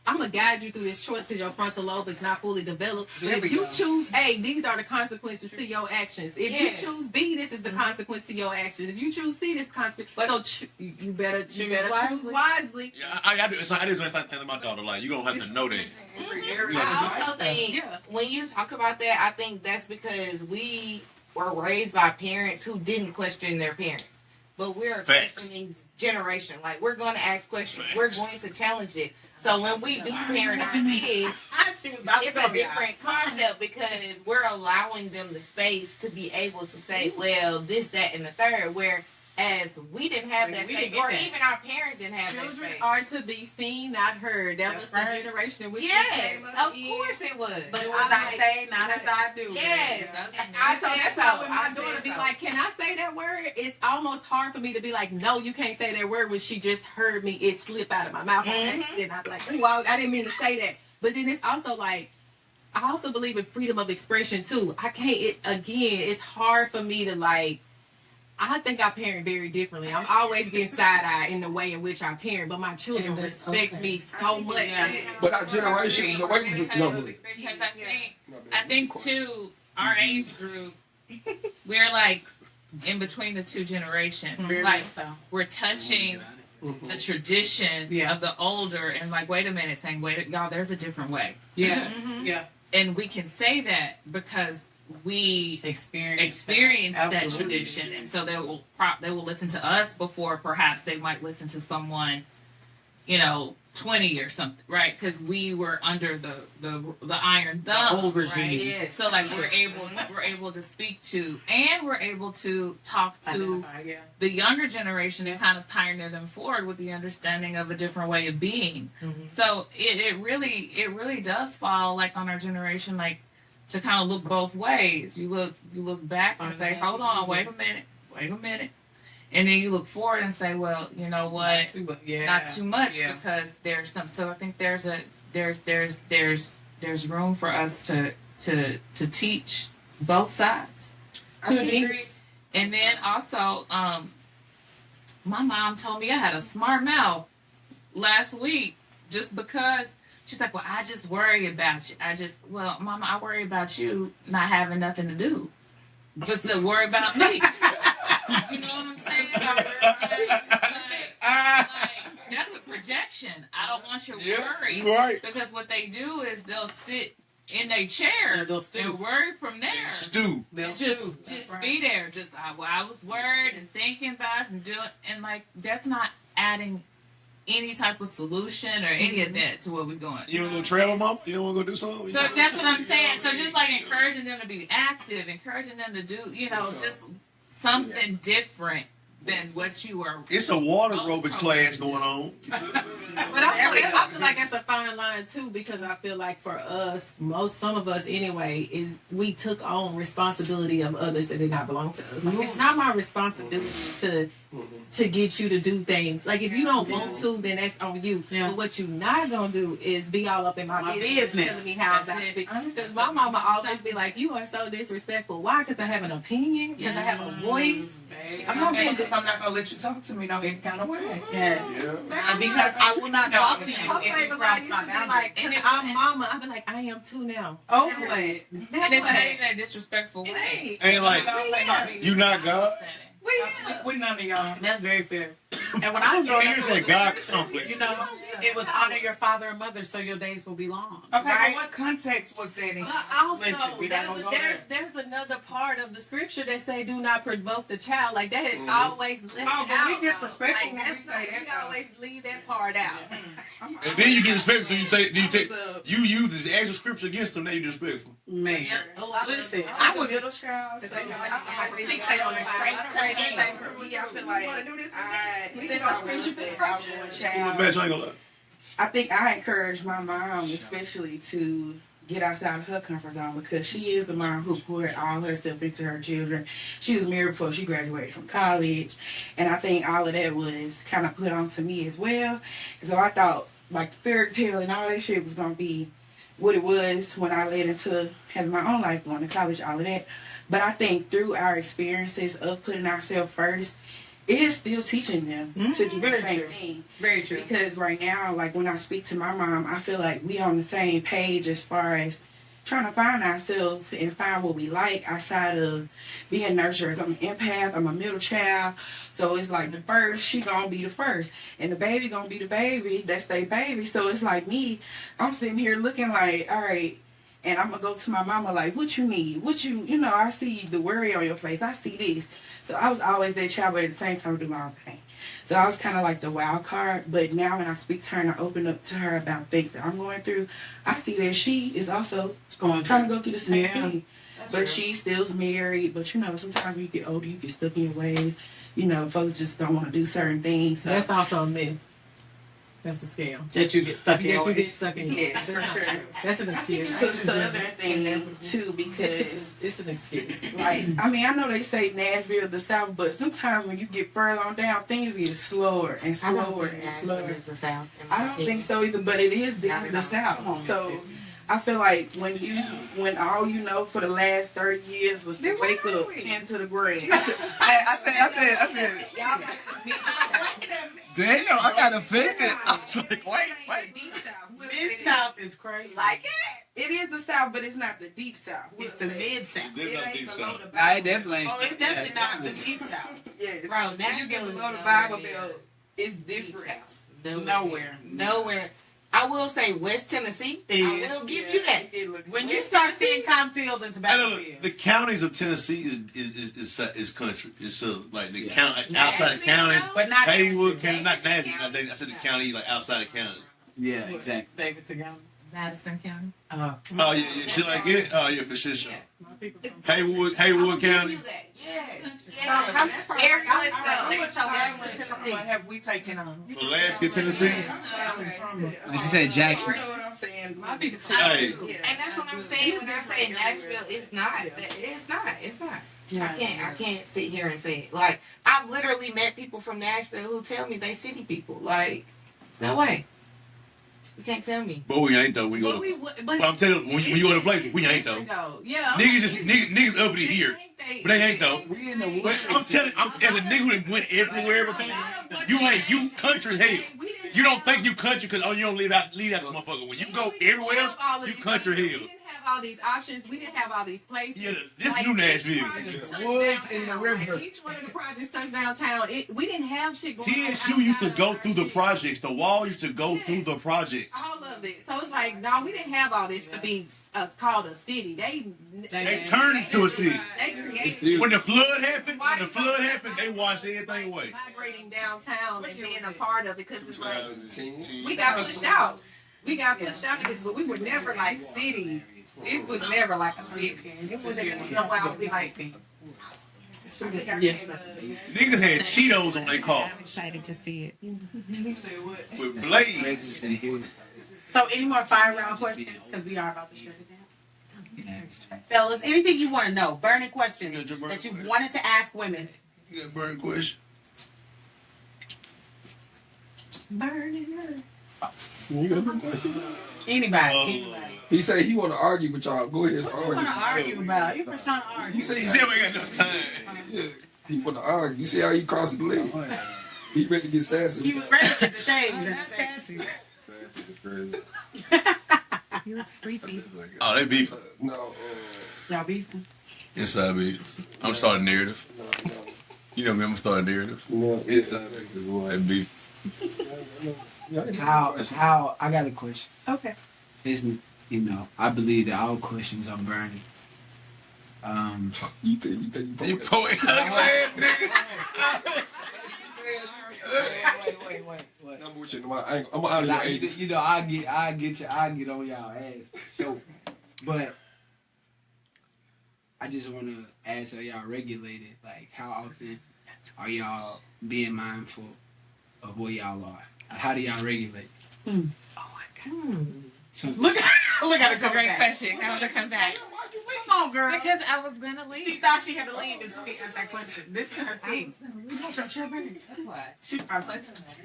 I'm going to guide you through this choice because your frontal lobe is not fully developed. If you choose A, these are the consequences to your actions. If you choose B, this is the consequence to your actions. If you choose C, this consequence. So you better choose wisely. Yeah, I do. I do understand to my daughter. Like, you don't have to know that. I also think when you talk about that, I think that's because we were raised by parents who didn't question their parents. But we're questioning generation. Like, we're going to ask questions. We're going to challenge it. So when we do parent our kids, it's a different concept because we're allowing them the space to be able to say, well, this, that, and the third, whereas we didn't have that space, or even our parents didn't have that space. Children are to be seen, not heard. That was the generation in which yes, of course it was. But it was I say, not as I do. Yes. So that's why when my daughter be like, can I say that word? It's almost hard for me to be like, no, you can't say that word when she just heard me it slip out of my mouth on accident. I'm like, well, I didn't mean to say that. But then it's also like, I also believe in freedom of expression too. It's hard for me to like, I think I parent very differently. I'm always getting side-eye in the way in which I parent, but my children respect me so much. But our generation, the way we do, because I think too, our age group, we're like in between the two generations. Like we're touching the tradition of the older and like, wait a minute, saying, wait, y'all, there's a different way. Yeah. Yeah. And we can say that because we experience that tradition, and so they will listen to us before perhaps they might listen to someone, 20 or something, right? Because we were under the iron thumb, old regime. right? Yes. So like we're able to speak to, and we're able to talk to the younger generation and kind of pioneer them forward with the understanding of a different way of being. So it really does fall like on our generation, like to kind of look both ways. You look back and say, hold on, wait a minute. And then you look forward and say, well, you know what? Not too much because there's some. So I think there's room for us to teach both sides to a degree. And then also, my mom told me I had a smart mouth last week just because she's like, well, I just worry about you. Well, Mama, I worry about you not having nothing to do, but to worry about me. You know what I'm saying? That's a projection. I don't want your worry. Right. Because what they do is they'll sit in their chair and worry from there. They'll just be there. Just I was worried and thinking about it and doing, and like that's not adding any type of solution or any of that to what we're going. You don't want to travel, Mom? You don't want to go do something? So that's what I'm saying. So just like encouraging them to be active, encouraging them to do, just something different than what you were. It's a water aerobics class going on. But I feel like that's a fine line too, because I feel like for us, some of us anyway, is we took on responsibility of others that did not belong to us. Like, it's not my responsibility to get you to do things. Like if you don't want to, then that's on you. Yeah. But what you're not gonna do is be all up in my business telling me how I'm to be. Because my mama always be like, "You are so disrespectful." Why? Because I have an opinion. Because I have a voice. I'm not gonna let you talk to me no any kind of way. Yes. Yeah. Because I will not talk to you if you cross my boundary. And if I'm mama, I be like, I am too now. Oh, and it's not even a disrespectful way. Ain't like you not God. We none of y'all. That's very fair. And when I was growing up, like God complex. It was honor your father and mother so your days will be long. Okay, right? but what context was that in? Also, Listen, there's another part of the scripture that say, "Do not provoke the child." Like that is always left out. We disrespectful when we Like, say that. we always leave that part out. And then you disrespectful. So you use the actual scripture against them. Now you disrespectful. Man, listen, I was a middle child. So I stay on the straight. I feel like since I was a child, I think I encouraged my mom especially to get outside of her comfort zone because she is the mom who poured all herself into her children. She was married before she graduated from college, and I think all of that was kind of put onto me as well. So I thought like the fairy tale and all that shit was gonna be what it was when I led into having my own life, going to college, all of that. But I think through our experiences of putting ourselves first, it is still teaching them to do the same thing. Very true. Because right now, like when I speak to my mom, I feel like we on the same page as far as trying to find ourselves and find what we like outside of being nurturers. I'm an empath, I'm a middle child. So it's like the first, she gonna be the first. And the baby gonna be the baby, that's their baby. So it's like me, I'm sitting here looking like, all right, and I'm gonna go to my mama like, what you need? I see the worry on your face. I see this. So I was always that child, but at the same time, do my own thing. So I was kind of like the wild card. But now when I speak to her and I open up to her about things that I'm going through, I see that she is also trying to go through the same thing. But she still's married. But, sometimes when you get older, you get stuck in your ways. Folks just don't want to do certain things. So. That's also a myth. That's a scale. That you get stuck in your ways. You get stuck in your ways. Yes, for sure. That's an excuse. It's a southern thing, too, because... It's an excuse. I know they say Nashville, the South, but sometimes when you get further on down, things get slower and slower and slower. I don't think so either, but it is the South. So I feel like when all you know for the last 30 years was to wake up, 10 to the grave. I said. Damn, I got offended. I was like, wait. Mid-South is crazy. Like it? It is the South, but it's not the deep South. It's the mid-South. It ain't below the Bible. I definitely ain't. Oh, it's definitely not the deep South. Yes. Bro, now you get below the Bible Belt. It's different. Nowhere. I will say West Tennessee. I will give you that. When you start seeing cotton fields and tobacco fields. The counties of Tennessee is country. It's like the county outside the county, but not Haywood, County, not Nashville. I said the county like outside the county. Yeah, exactly. Davidson County. Madison County. Oh yeah, she like it. Oh yeah, for sure. Haywood County. Yes. Tennessee. What have we taken on? Alaska, Tennessee. Like you said, Jackson. Hey. And that's what I'm saying when I say Nashville. It's not. I can't sit here and say it. Like, I've literally met people from Nashville who tell me they city people. Like, no way. You can't tell me. But we ain't though. But I'm telling you, when you go to places, we ain't though. Yeah. Niggas uppity here. But they ain't though. We in the but I'm telling you, as a nigga who went everywhere before, you country as hell. You don't think you country because you don't leave out this motherfucker. When you go everywhere else, you country hell. We didn't have all these options. We didn't have all these places. Yeah, this new Nashville. Woods in the river. Each one of the projects touched downtown. We didn't have shit going on. TSU used to go through the projects. The wall used to go through the projects. All of it. So it's like, no, we didn't have all this to be called a city. They turned it to a city. They created. When the flood happened, they washed everything away. Migrating downtown and being a part of it because it's like we got pushed out. We got pushed out because, but we were never like city. It was never like a city. It was somewhere I would be like. Niggas had Cheetos on their car. I'm excited to see it. With blades. So, any more fire round questions? Because we are about to shut it down. Fellas, anything you want to know? Burning questions that you wanted to ask women. You got a burning question? Burning. You got a burning question? Anybody. He said he want to argue with y'all. Go ahead and argue. What you want to argue about? You for trying to argue. You said we got no time. Yeah, he want to argue. You see how he crossed the leg? He ready to get sassy. He was ready to get the shades. Not sassy. You look sleepy. Oh, they beefing. No. Y'all beefing? Inside beef. I'm starting narrative. No. You know me, I'm starting narrative. No. Inside beef. How I got a question. Okay. It's, I believe that all questions are burning. You think you poet ugly nigga. Wait. I'm with you. I'm gonna honor your ages. I get on y'all ass for sure. But I just want to ask, are y'all regulated? Like, how often are y'all being mindful of where y'all are? How do y'all regulate? Oh my God. Look at her. Great question. I want to come back. Come on, girl. Because I was going to leave. She thought she had to leave until we asked that question. This is her thing. That's why.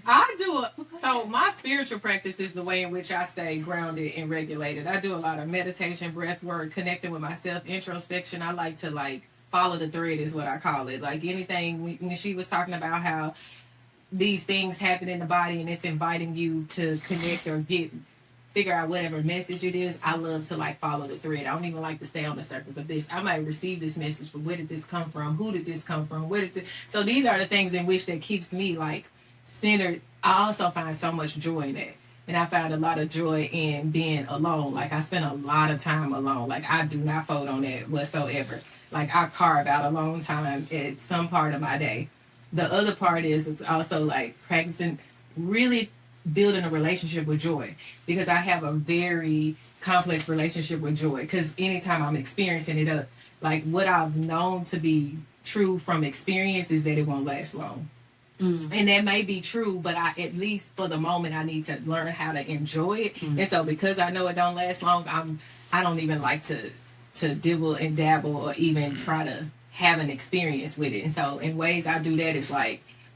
I do so my spiritual practice is the way in which I stay grounded and regulated. I do a lot of meditation, breath work, connecting with myself, introspection. I like to follow the thread is what I call it. Like anything when she was talking about how these things happen in the body and it's inviting you to connect or figure out whatever message it is. I love to follow the thread. I don't even like to stay on the surface of this. I might receive this message, but where did this come from? Who did this come from? So these are the things in which that keeps me centered. I also find so much joy in it. And I found a lot of joy in being alone. I spend a lot of time alone. I do not fold on that whatsoever. I carve out alone time at some part of my day. The other part is it's also practicing really building a relationship with joy, because I have a very complex relationship with joy, because anytime I'm experiencing it what I've known to be true from experience is that it won't last long. And that may be true, but at least for the moment I need to learn how to enjoy it. And so because I know it don't last long, I don't even like to dibble and dabble or even try to have an experience with it. And so in ways I do that is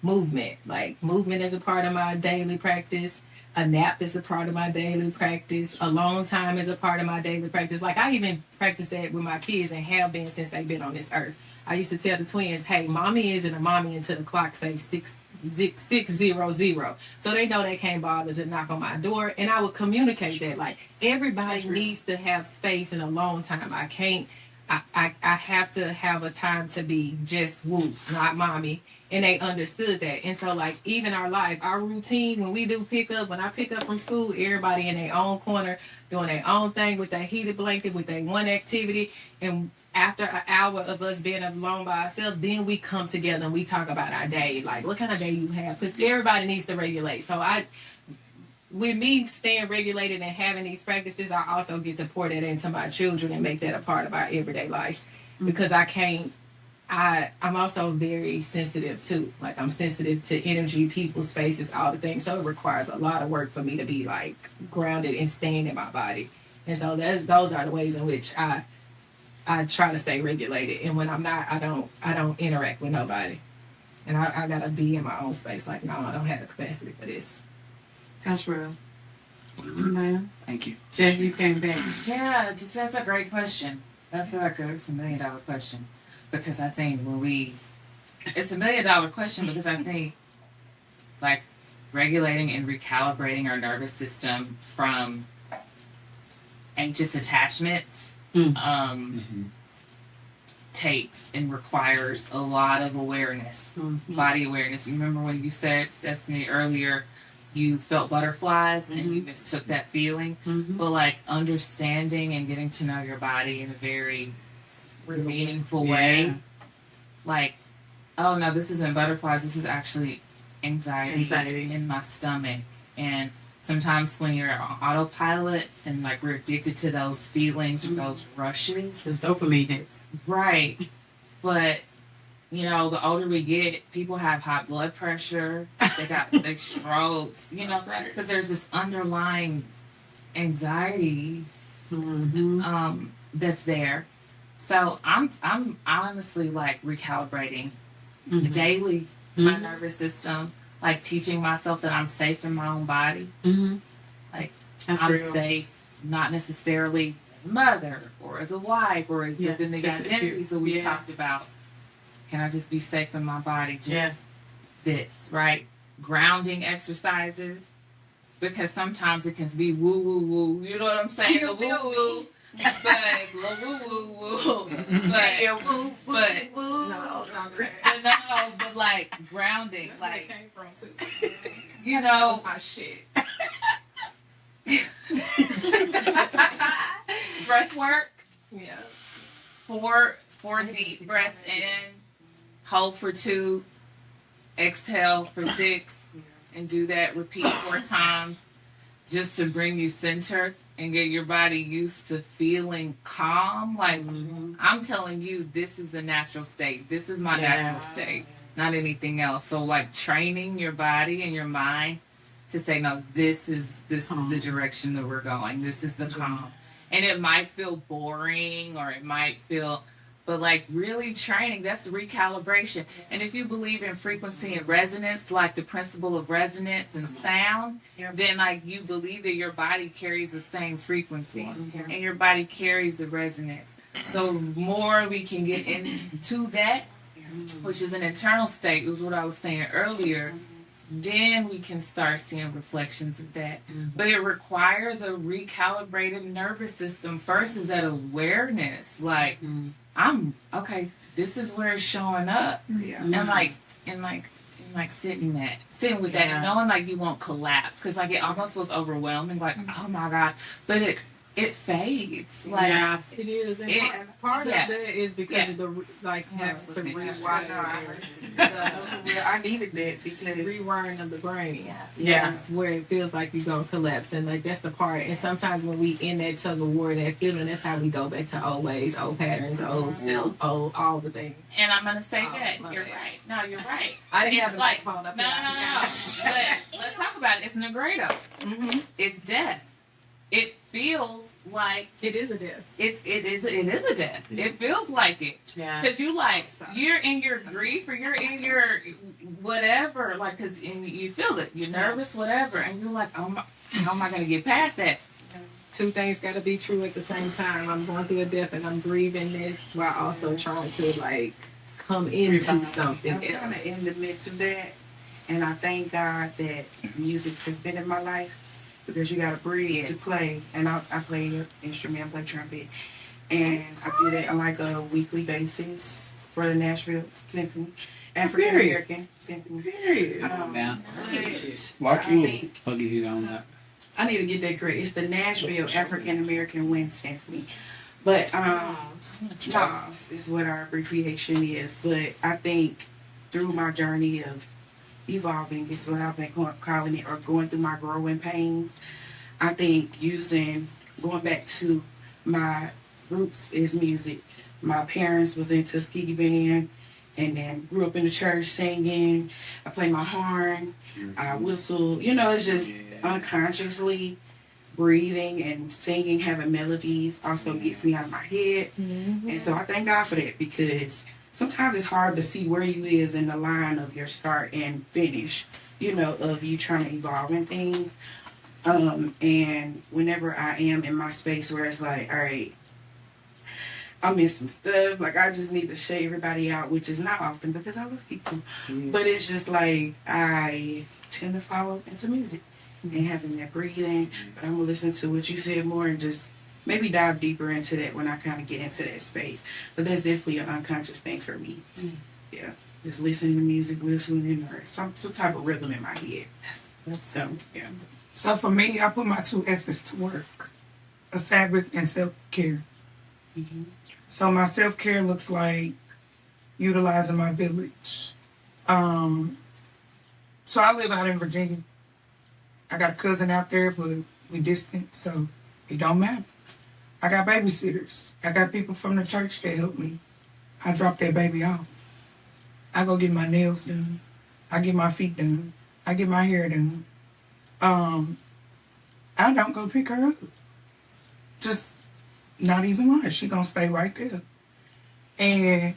movement. Movement is a part of my daily practice. A nap is a part of my daily practice. Alone time is a part of my daily practice. I even practice that with my kids and have been since they've been on this earth. I used to tell the twins, hey, mommy isn't a mommy until the clock says 6:00. So they know they can't bother to knock on my door. And I would communicate that everybody needs to have space and alone time. I can't I have to have a time to be just Woo, not mommy. And they understood that. And so, like, even our life, our routine, when we do pick up, when I pick up from school, everybody in their own corner doing their own thing with their heated blanket, with their one activity. And after an hour of us being alone by ourselves, then we come together and we talk about our day. Like, what kind of day you have? Because everybody needs to regulate. So with me staying regulated and having these practices, I also get to pour that into my children and make that a part of our everyday life. Because I'm also very sensitive too. Like, I'm sensitive to energy, people, spaces, all the things. So it requires a lot of work for me to be like grounded and staying in my body. And so those are the ways in which I try to stay regulated. And when I'm not, I don't interact with nobody. And I gotta be in my own space. Like, no, I don't have the capacity for this. That's real. Man. Thank you. Jeff, you came back. Yeah, that's a great question. That's like it's $1 million question. Because I think it's $1 million question because I think like regulating and recalibrating our nervous system from anxious attachments takes and requires a lot of awareness, body awareness. You remember when you said, Destiny, earlier, you felt butterflies and you mistook that feeling, but like understanding and getting to know your body in a very meaningful way, like, oh no, this isn't butterflies, this is actually anxiety in my stomach. And sometimes when you're on autopilot and like we're addicted to those feelings or those rushes, those dopamine hits, right? But you know, the older we get, people have high blood pressure, they got like strokes, you know, because there's this underlying anxiety that's there. So I'm honestly like recalibrating daily my nervous system, like teaching myself that I'm safe in my own body. Like that's I'm real. safe, not necessarily as a mother or as a wife or within the identities that we talked about. Can I just be safe in my body? Just this, right? Grounding exercises, because sometimes it can be woo woo woo. You know what I'm saying? The woo woo. But it's woo woo woo. But like grounding, that's like where it came from too. You know, that was my shit. Breath work. Yeah. 4 deep breaths in, hold for 2, exhale for 6, and do that. Repeat 4 times, just to bring you centered and get your body used to feeling calm. Like, I'm telling you, this is the natural state. This is my natural state, not anything else. So, like, training your body and your mind to say, no, this is the direction that we're going. This is the calm. And it might feel boring or it might feel... But, like, really training, that's recalibration. And if you believe in frequency and resonance, like the principle of resonance and sound, then, like, you believe that your body carries the same frequency. And your body carries the resonance. So the more we can get into that, which is an internal state, was what I was saying earlier, then we can start seeing reflections of that. But it requires a recalibrated nervous system. First is that awareness. Like... I'm okay. This is where it's showing up, and sitting with that, and knowing like you won't collapse, because like it almost was overwhelming. Like, oh my god, but it fades. Like it is, and part of that is because of the like having to rewire. I needed that because rewiring of the brain. That's where it feels like you're gonna collapse, and like that's the part. And sometimes when we in that tug of war, that feeling, that's how we go back to old ways, old patterns, old self, old all the things. And I'm gonna say that you're right. No, you're right. I didn't have it's the like phone up. No. But let's talk about it. It's Negredo. It's death. It feels like it is a death. It is a death. It feels like it. Because you're in your grief or you're in your whatever, like, because you feel it. You're nervous, whatever, and you're like, how am I going to get past that? Two things got to be true at the same time. I'm going through a death and I'm grieving this while also trying to like come into something else. I'm kind of in the midst of that, and I thank God that music has been in my life. Because you got to breathe to play, and I play an instrument, I play trumpet, and I do that on like a weekly basis for the Nashville Symphony, African American Symphony. Fuck is you on that? I need to get that correct. It's the Nashville African American Wind Symphony. But NAS is what our abbreviation is. But I think through my journey of evolving, is what I've been calling it, or going through my growing pains, I think going back to my roots is music. My parents was into ski band, and then grew up in the church singing. I play my horn, I whistle. It's just unconsciously breathing and singing, having melodies also gets me out of my head. And so I thank God for that, because sometimes it's hard to see where you is in the line of your start and finish, of you trying to evolve in things. And whenever I am in my space where it's like, all right, I'm in some stuff, like I just need to shut everybody out, which is not often because I love people. But it's just like I tend to follow into music and having that breathing. But I'm gonna listen to what you said more and just maybe dive deeper into that when I kind of get into that space. But that's definitely an unconscious thing for me. Yeah, just listening to music, whistling, or some type of rhythm in my head. So yeah. So for me, I put my 2 S's to work: a Sabbath and self-care. So my self-care looks like utilizing my village. So I live out in Virginia. I got a cousin out there, but we distant, so it don't matter. I got babysitters. I got people from the church that help me. I drop that baby off. I go get my nails done. I get my feet done. I get my hair done. I don't go pick her up. Just not even lunch. She gonna stay right there. And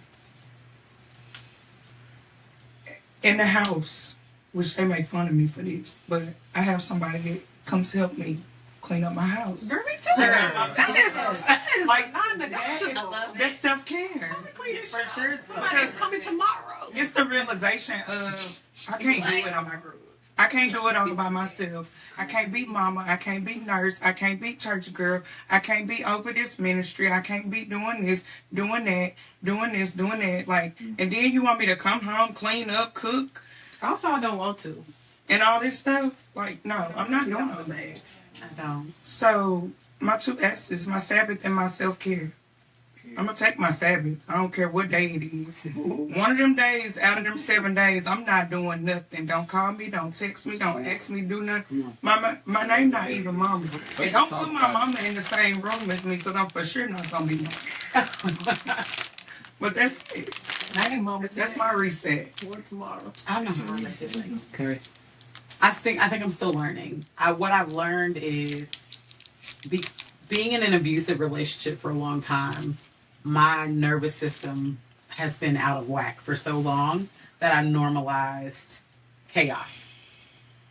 in the house, which they make fun of me for this, but I have somebody that comes to help me clean up my house. Girl, me too. That is like non-negotiable. That's self-care. For sure. Somebody's coming tomorrow. It's the realization of I can't do it on my group. I can't do it all by myself. I can't be mama. I can't be nurse. I can't be church girl. I can't be over this ministry. I can't be doing this, doing that, doing this, doing that. Like, and then you want me to come home, clean up, cook. Also, I don't want to. And all this stuff. Like, no, I'm not doing all that. I don't. So, my 2 S's, my Sabbath and my self-care. I'm going to take my Sabbath. I don't care what day it is. One of them days, out of them 7 days, I'm not doing nothing. Don't call me, don't text me, don't text me, do nothing. My name not even Mama. And don't put my mama in the same room as me, because I'm for sure not going to be mama. But that's it. That's my reset. What tomorrow? I don't know how to make this thing. Okay. I think I'm still learning. What I've learned is being in an abusive relationship for a long time, my nervous system has been out of whack for so long that I normalized chaos.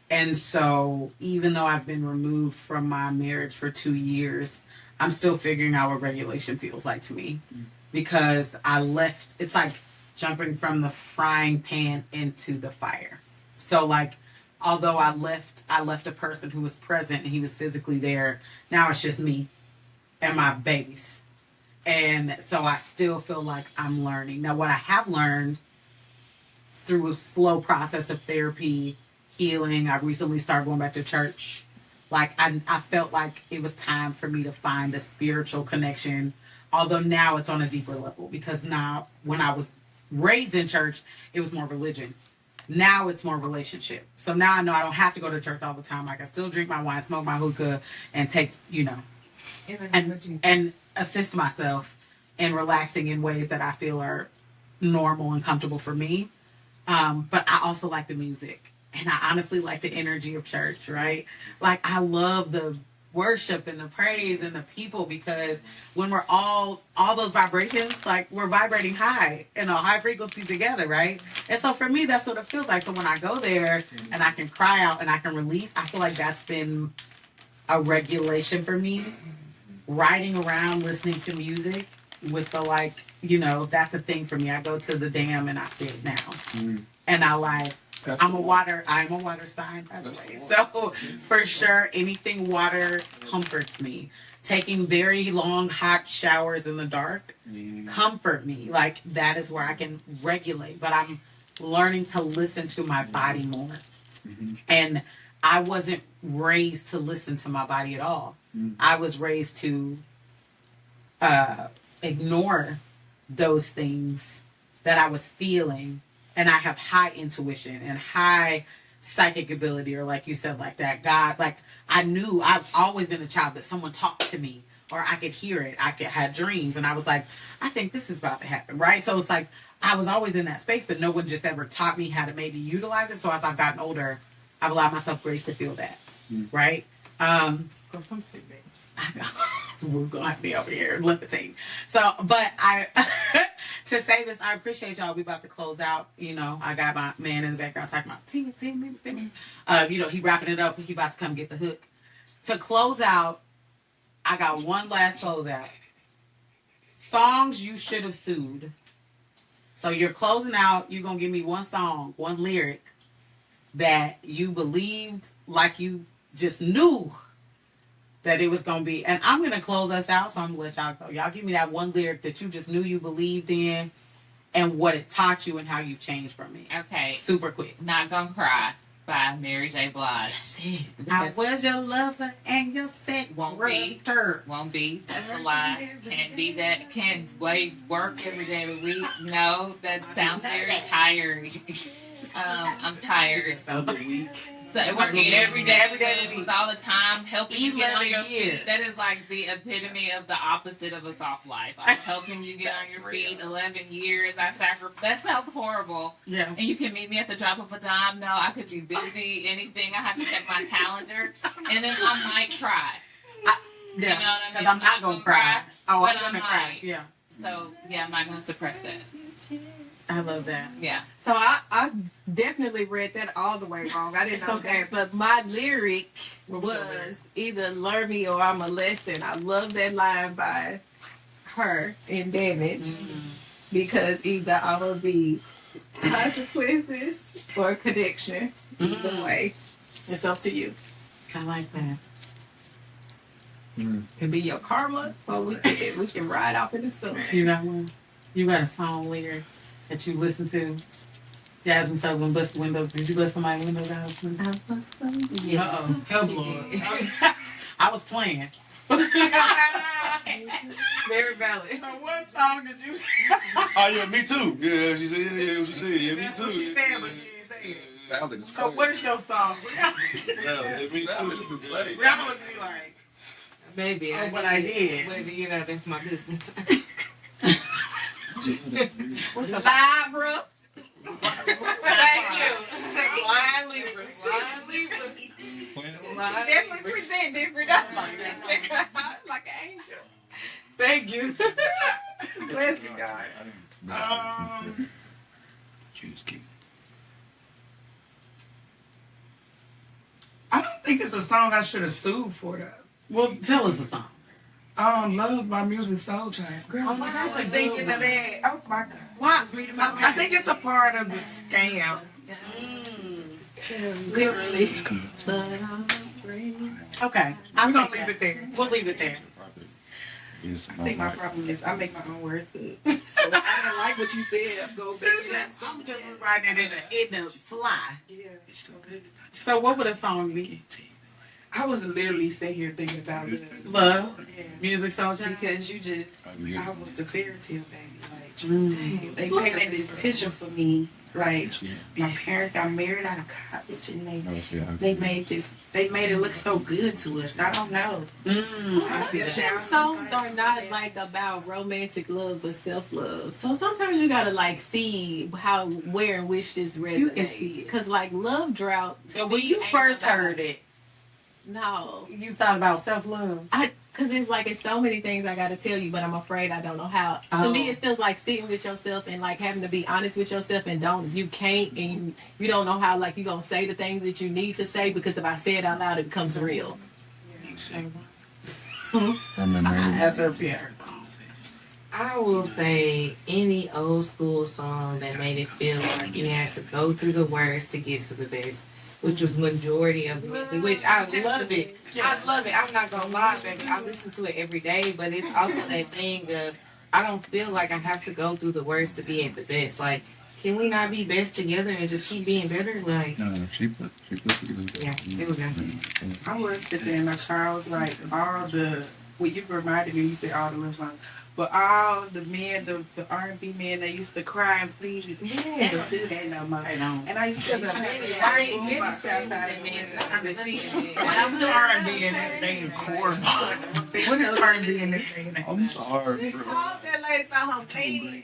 And so even though I've been removed from my marriage for 2 years, I'm still figuring out what regulation feels like to me. Because it's like jumping from the frying pan into the fire. So like, although I left a person who was present and he was physically there, now it's just me and my babies. And so I still feel like I'm learning. Now, what I have learned through a slow process of therapy, healing, I recently started going back to church. Like, I felt like it was time for me to find a spiritual connection, although now it's on a deeper level, because now when I was raised in church, it was more religion. Now it's more relationship. So now I know I don't have to go to church all the time. Like, I still drink my wine, smoke my hookah, and take, and assist myself in relaxing in ways that I feel are normal and comfortable for me. But I also like the music, and I honestly like the energy of church, right? Like, I love the worship and the praise and the people, because when we're all those vibrations, like, we're vibrating high in a high frequency together, right? And so for me, that's what it feels like. So when I go there and I can cry out and I can release, I feel like that's been a regulation for me. Riding around listening to music with the that's a thing for me. I go to the dam and I sit down. And I'm a water sign, by the way. So for sure, anything water comforts me. taking very long hot showers in the dark comfort me. Like that is where I can regulate. But I'm learning to listen to my body more. And I wasn't raised to listen to my body at all. I was raised to ignore those things that I was feeling. And I have high intuition and high psychic ability, or like you said, like that God, like I knew I've always been a child that someone talked to me or I could hear it. I could have dreams and I was like, I think this is about to happen, right? So it's like I was always in that space, but no one just ever taught me how to maybe utilize it. So as I've gotten older, I've allowed myself grace to feel that, right? I'm stupid. I know. We're going to be over here levitating. So, but to say this, I appreciate y'all. We about to close out. You know, I got my man in the background talking about, you know, he wrapping it up. He about to come get the hook. To close out, I got one last closeout. Songs you should have sued. So you're closing out. You're going to give me one song, one lyric that you believed, like you just knew that it was going to be. And I'm going to close us out, so I'm going to let y'all go. Y'all give me that one lyric that you just knew you believed in and what it taught you and how you've changed from it. Okay. Super quick. Not Gonna Cry by Mary J. Blige. That's it. I was your lover and your set won't be. Won't be. That's a lie. Can't be that. Can't work every day of the week. No, that sounds very tired. I'm tired. So working every day of the week, all the time, helping you get on your feet. That is like the epitome of the opposite of a soft life. I'm helping you get on your feet. 11 years. I sacrificed. That sounds horrible. Yeah. And you can meet me at the drop of a dime. No, I could be busy. Anything. I have to check my calendar, and then I might cry. Yeah. You know what I mean? Because I'm not gonna cry. Oh, I'm gonna cry. Yeah. So yeah, I'm not gonna suppress that. I love that. Yeah. So I definitely read that all the way wrong. I didn't know that. But my lyric was either learn me or I'm a lesson. I love that line by her in Damage because either I will be consequences or connection. Either way. It's up to you. I like that. It could be your karma or we can ride off in the sun. You know what? You got a song lyric that you listen to. Jasmine Sullivan, Bust the Windows. Did you bust somebody's windows out? I bust some. Yes. Uh-oh. Help, Lord. I was playing. Very valid. So what song did you... Oh, yeah, me too. Yeah, she said, yeah, what she said. Yeah, me That's too. what she said, but she ain't saying it. Valid is So crazy. what is your song? Yeah, me too. Y'all look at me like... Maybe. Oh, but I did. Whether, you know, that's my business. Bye, bro. Thank you. Blind Libras. Blind Libras. Definitely present different. Like an angel. Thank you. Bless you, God. Choose key. I don't think it's a song I should have sued for though. Well, tell us a song. Love by Music Soul Child. Oh my God, I was thinking of that. Oh my God. Why? I think it's a part of the scam. Okay. I'm going to leave it there. We'll leave it there. I think my problem is I make my own words up. So if I didn't like what you said, go back to that. I'm just writing it in the fly. Yeah. So what would a song be? I was literally sitting here thinking about Love. Yeah. Music Soul Child. Because you just, I was the fairy tale baby. Like, they painted this picture for me. Like, my parents got married out of college and they made it look so good to us. I don't know. Some songs are not like about romantic love but self-love. So sometimes you gotta like see where and which this resonates. You can see it. Cause like Love Drought. So when you first heard it, no, you thought about self-love. Cause it's so many things I gotta tell you, but I'm afraid I don't know how. To me, it feels like sitting with yourself and like having to be honest with yourself, and you can't, and you don't know how like you gonna say the things that you need to say because if I say it out loud, it becomes real. I will say any old school song that made it feel like you had to go through the words to get to the best. which was majority of the music, which I love it. I love it. I'm not gonna lie, baby. I listen to it every day, but it's also that thing of I don't feel like I have to go through the worst to be at the best. Like, can we not be best together and just keep being better? Like, No, she put yeah, it was good. I was sitting in my car. I was like, all the well, you reminded me. You said all the love songs, but all the men, the R&B men, they used to cry and plead with me. They don't do that no more. And I used to When I was R&B in this day and core. What is R&B in this day and I'm sorry, bro. Called that lady about her pain.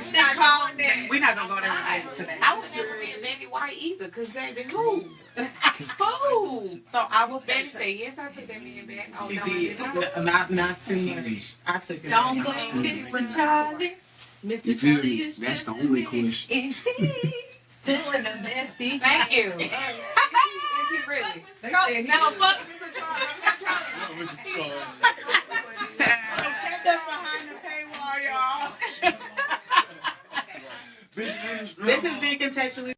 She called that. We're not gonna go there today. I was never being Betty White either, cause baby, who? Who? So I will Betty say, said, yes, I took that man back. Oh, she no, did. Not too much. I took it. Don't blame this with Charlie. Mr. You feel Charlie me? is That's just the only question. still in the bestie. Thank you. Is he really? No, fuck Mr. Charlie. Catch us behind the paywall, y'all. This has been Contextually.